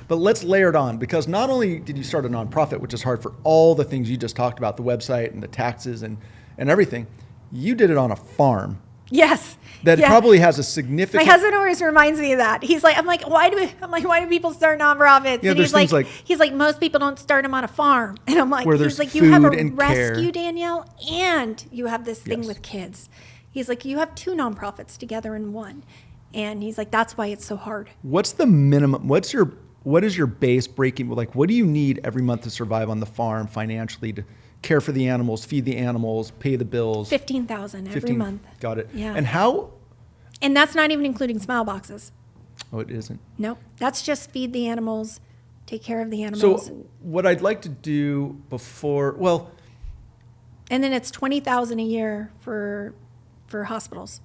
But let's layer it on, because not only did you start a nonprofit, which is hard for all the things you just talked about, the website and the taxes and everything, you did it on a farm.
Yes.
That probably has a significant.
My husband always reminds me of that. He's like, why do people start nonprofits?
Yeah,
and he's like, most people don't start them on a farm. And I'm like,
he's like,
you have a
rescue,
care. Danielle, and you have this thing with kids. He's like, you have two nonprofits together in one. And he's like, that's why it's so hard.
What's the minimum? What is your base breaking? Like, what do you need every month to survive on the farm financially, to care for the animals, feed the animals, pay the bills?
$15,000 every month.
Got it.
Yeah.
And how?
And that's not even including smile boxes.
Oh, it isn't?
No, that's just feed the animals, take care of the animals.
So what I'd like to do
and then it's $20,000 a year for hospitals.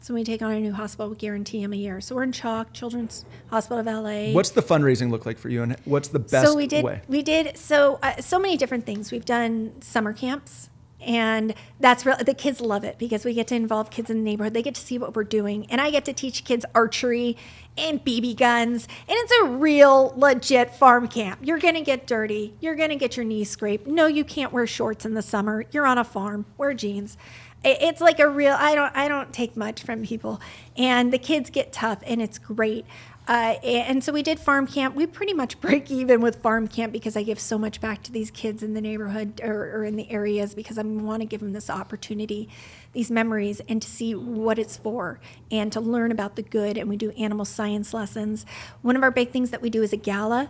So when we take on a new hospital, we guarantee them a year. So we're in Chalk, Children's Hospital of LA.
What's the fundraising look like for you, and what's the best way?
We did so many different things. We've done summer camps, and that's the kids love it, because we get to involve kids in the neighborhood. They get to see what we're doing, and I get to teach kids archery and BB guns, and it's a real legit farm camp. You're gonna get dirty. You're gonna get your knees scraped. No, you can't wear shorts in the summer. You're on a farm. Wear jeans. It's like a real. I don't take much from people, and the kids get tough, and it's great. And so we did farm camp. We pretty much break even with farm camp, because I give so much back to these kids in the neighborhood or in the areas, because I want to give them this opportunity, these memories, and to see what it's for, and to learn about the good. And we do animal science lessons. One of our big things that we do is a gala.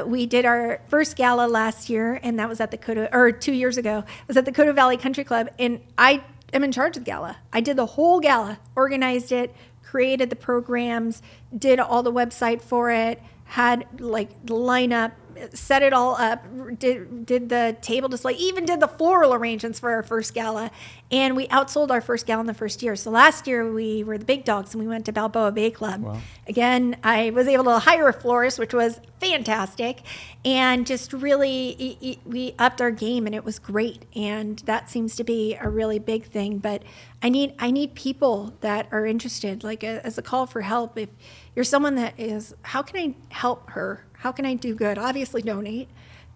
We did our first gala last year, and that was at the 2 years ago. It was at the Coteau Valley Country Club, and I am in charge of the gala. I did the whole gala, organized it, created the programs, did all the website for it, had, like, the lineup, set it all up, did the table display, even did the floral arrangements for our first gala. And we outsold our first gala in the first year. So last year we were the big dogs and we went to Balboa Bay Club.
Wow.
Again, I was able to hire a florist, which was fantastic. And just really, we upped our game and it was great. And that seems to be a really big thing. But I need people that are interested, like as a call for help. If you're someone that is, how can I help her? How can I do good? Obviously donate,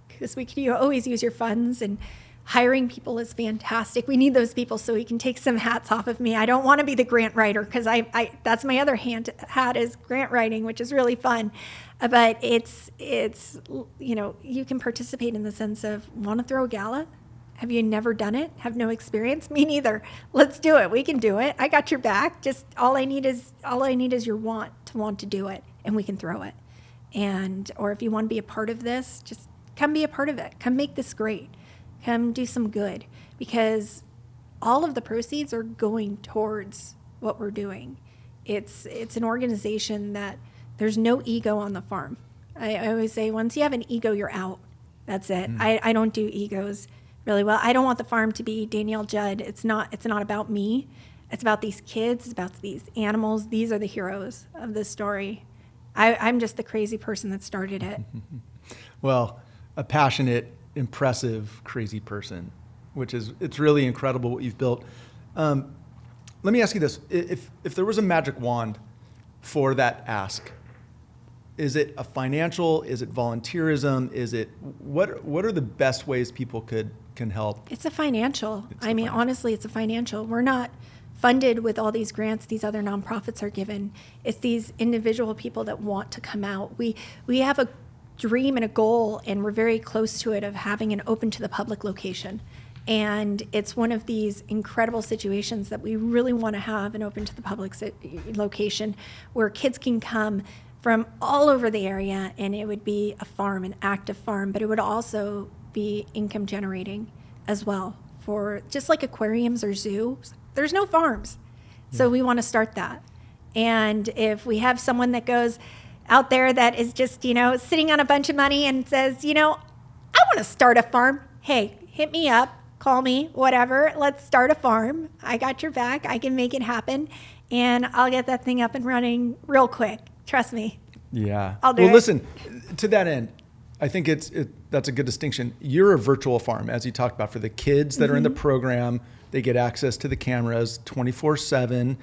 because you always use your funds, and hiring people is fantastic. We need those people so we can take some hats off of me. I don't want to be the grant writer, because I that's my other hat is grant writing, which is really fun. But it's you can participate in the sense of, want to throw a gala? Have you never done it? Have no experience? Me neither. Let's do it. We can do it. I got your back. Just all I need is your want to do it, and we can throw it. Or if you want to be a part of this, just come be a part of it. Come make this great. Come do some good, because all of the proceeds are going towards what we're doing. It's an organization that there's no ego on the farm. I always say, once you have an ego, you're out. That's it. I don't do egos really well. I don't want the farm to be Danielle Judd. It's not about me. It's about these kids. It's about these animals. These are the heroes of this story. I'm just the crazy person that started it.
Well, a passionate, impressive, crazy person, it's really incredible what you've built. Let me ask you this. If there was a magic wand for that ask, is it a financial? Is it volunteerism? Is it what are the best ways people can help?
It's a financial. Honestly, it's a financial. We're not funded with all these grants these other nonprofits are given. It's these individual people that want to come out. We have a dream and a goal, and we're very close to it, of having an open to the public location. And it's one of these incredible situations that we really want to have an open to the public location where kids can come from all over the area, and it would be a farm, an active farm, but it would also be income generating as well, for just like aquariums or zoos. There's no farms. So we want to start that. And if we have someone that goes out there that is just, sitting on a bunch of money and says, I want to start a farm. Hey, hit me up, call me, whatever. Let's start a farm. I got your back. I can make it happen. And I'll get that thing up and running real quick. Trust me.
Yeah.
I'll do it.
Well, listen, to that end, I think that's a good distinction. You're a virtual farm, as you talked about, for the kids that are in the program. They get access to the cameras 24/7.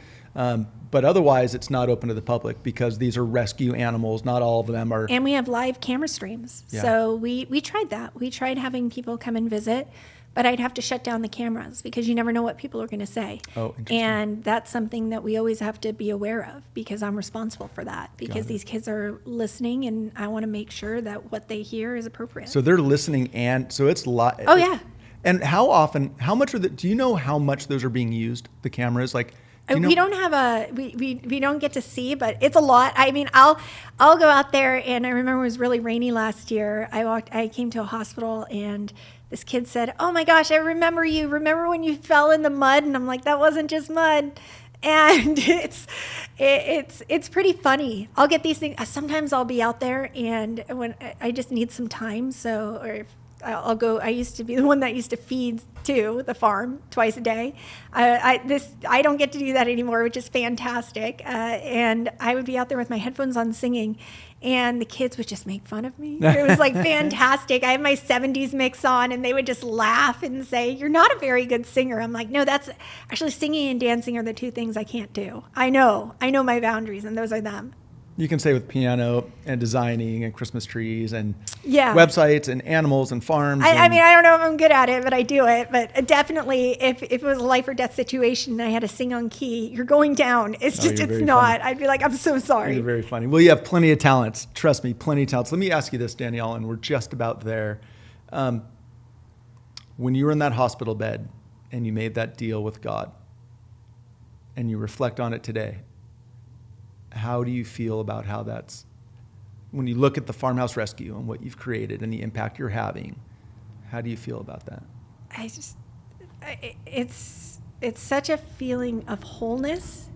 But otherwise, it's not open to the public, because these are rescue animals. Not all of them are.
And we have live camera streams. Yeah. So we tried that. We tried having people come and visit, but I'd have to shut down the cameras, because you never know what people are going to say.
Oh, interesting.
And that's something that we always have to be aware of, because I'm responsible for that, because these kids are listening, and I want to make sure that what they hear is appropriate.
So they're listening, and so it's live.
Oh, yeah.
And do you know how much those are being used, the cameras? Like,
we don't have we don't get to see, but it's a lot. I'll go out there, and I remember it was really rainy last year. I came to a hospital, and this kid said, "Oh my gosh, I remember you. Remember when you fell in the mud?" And I'm like, "That wasn't just mud." And it's pretty funny. I'll get these things. Sometimes I'll be out there, and when I just need some time, or if I'll go. I used to be the one that used to feed to the farm twice a day. I don't get to do that anymore, which is fantastic. And I would be out there with my headphones on singing, and the kids would just make fun of me. It was like fantastic. I had my 70s mix on, and they would just laugh and say, "You're not a very good singer." I'm like, "No, that's actually, singing and dancing are the two things I can't do. I know my boundaries, and those are them."
You can say with piano and designing and Christmas trees and
yeah.
websites and animals and farms.
I don't know if I'm good at it, but I do it. But definitely, if it was a life or death situation and I had to sing on key, you're going down. It's not. Funny. I'd be like, "I'm so sorry."
You're very funny. Well, you have plenty of talents. Trust me, plenty of talents. Let me ask you this, Danielle, and we're just about there. When you were in that hospital bed and you made that deal with God and you reflect on it today, how do you feel about how that's, when you look at the Farmhouse Rescue and what you've created and the impact you're having, how do you feel about that?
It's such a feeling of wholeness,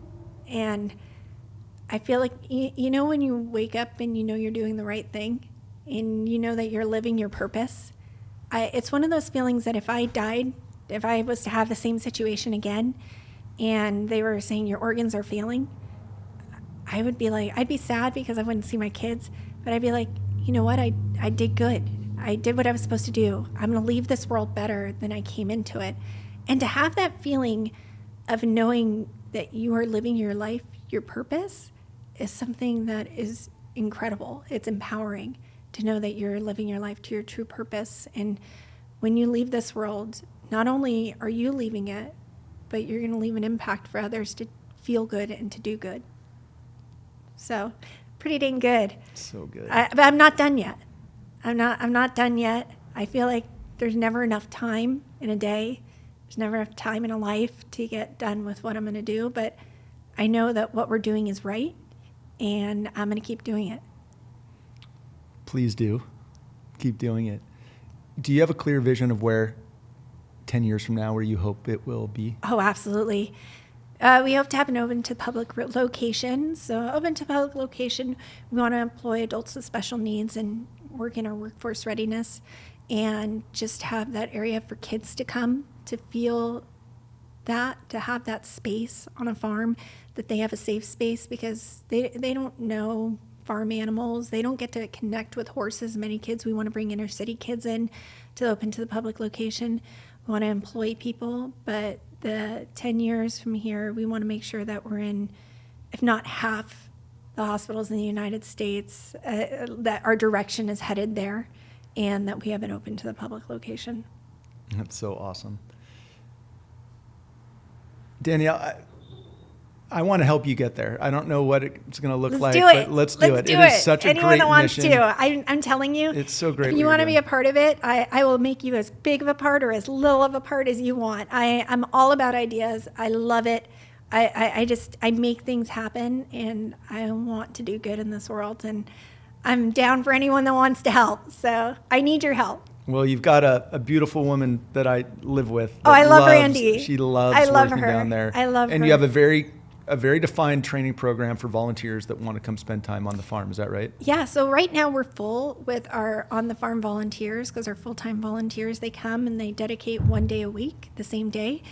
and I feel like, when you wake up and you're doing the right thing, and you know that you're living your purpose. It's one of those feelings that if I was to have the same situation again, and they were saying your organs are failing, I'd be sad because I wouldn't see my kids, but I'd be like, you know what? I did good. I did what I was supposed to do. I'm going to leave this world better than I came into it. And to have that feeling of knowing that you are living your life, your purpose, is something that is incredible. It's empowering to know that you're living your life to your true purpose. And when you leave this world, not only are you leaving it, but you're going to leave an impact for others to feel good and to do good. So pretty dang good.
So good.
But I'm not done yet. I'm not done yet. I feel like there's never enough time in a day. There's never enough time in a life to get done with what I'm going to do. But I know that what we're doing is right, and I'm going to keep doing it.
Please do. Keep doing it. Do you have a clear vision of where 10 years from now, where you hope it will be?
Oh, absolutely. We hope to have an open to public location. So open to public location, we want to employ adults with special needs and work in our workforce readiness, and just have that area for kids to come to feel that, to have that space on a farm, that they have a safe space, because they don't know farm animals. They don't get to connect with horses. Many kids, we want to bring inner city kids in to open to the public location. We want to employ people, but the 10 years from here, we want to make sure that we're in, if not half the hospitals in the United States, that our direction is headed there, and that we have it open to the public location.
That's so awesome. Danielle, I want to help you get there. I don't know what it's going to look like, but let's do it. It is such a great mission.
Anyone that wants to. I'm telling you.
It's so great.
If you want to be a part of it, I will make you as big of a part or as little of a part as you want. I'm all about ideas. I love it. I make things happen, and I want to do good in this world, and I'm down for anyone that wants to help. So I need your help.
Well, you've got a beautiful woman that I live with.
Oh, I love Randy.
She loves working down there.
I love her.
And you have a very defined training program for volunteers that want to come spend time on the farm. Is that right?
Yeah. So right now we're full with our on-the-farm volunteers, because our full-time volunteers, they come and they dedicate 1 day a week, the same day.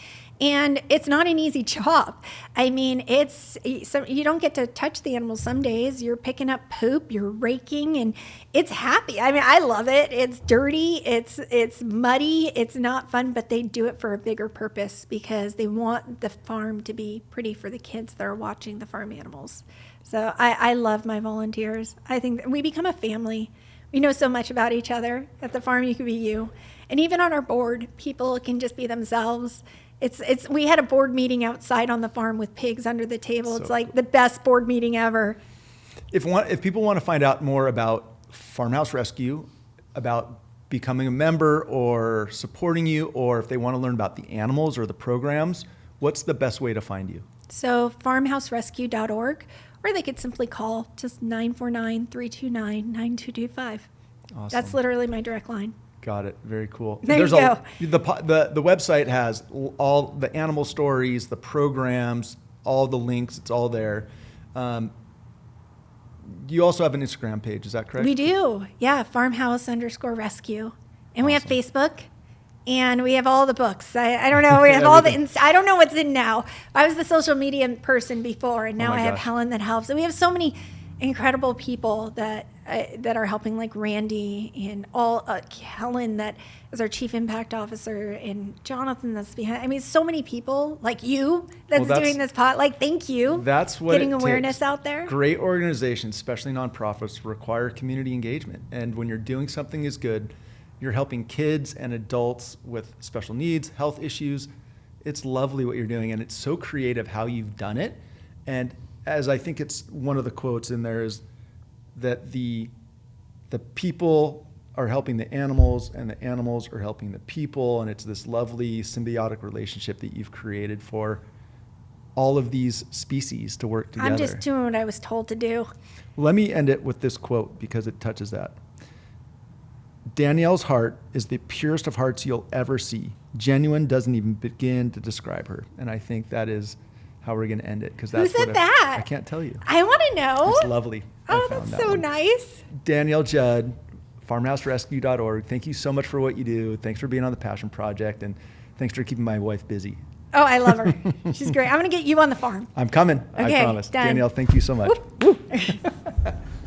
And it's not an easy job. I mean, you don't get to touch the animals some days. You're picking up poop, you're raking, and it's happy. I mean, I love it. It's dirty, it's muddy, it's not fun, but they do it for a bigger purpose, because they want the farm to be pretty for the kids that are watching the farm animals. So I love my volunteers. I think we become a family. We know so much about each other. At the farm, you can be you. And even on our board, people can just be themselves. We had a board meeting outside on the farm with pigs under the table. It's like the best board meeting ever.
If people want to find out more about Farmhouse Rescue, about becoming a member or supporting you, or if they want to learn about the animals or the programs, what's the best way to find you?
So farmhouserescue.org, or they could simply call just 949-329-9225.
Awesome.
That's literally my direct line.
Got it. Very cool.
There you go.
The website has all the animal stories, the programs, all the links. It's all there. You also have an Instagram page. Is that correct?
We do. Yeah. Farmhouse_rescue. And we have Facebook, and we have all the books. I don't know. We have all I don't know what's in now. I was the social media person before, and now I have Helen that helps. And we have so many incredible people that are helping, like Randy and Helen that is our chief impact officer, and Jonathan that's behind. I mean, so many people like you that's doing this thank you.
That's what
getting awareness out there.
Great organizations, especially nonprofits, require community engagement. And when you're doing something as good, you're helping kids and adults with special needs, health issues. It's lovely what you're doing, and it's so creative how you've done it. And as I think it's one of the quotes in there is that the people are helping the animals, and the animals are helping the people, and it's this lovely symbiotic relationship that you've created for all of these species to work together.
I'm just doing what I was told to do.
Let me end it with this quote, because it touches that. Danielle's heart is the purest of hearts you'll ever see. Genuine doesn't even begin to describe her. And I think that is how we're going to end it. Because that's
Who said that?
I can't tell you.
I want to know.
It's lovely.
Oh, that's so nice.
Danielle Judd, farmhouserescue.org. Thank you so much for what you do. Thanks for being on the Passion Project, and thanks for keeping my wife busy.
Oh, I love her. She's great. I'm going to get you on the farm.
I'm coming.
Okay,
I promise.
done.
Danielle, thank you so much.
Whoop, whoop.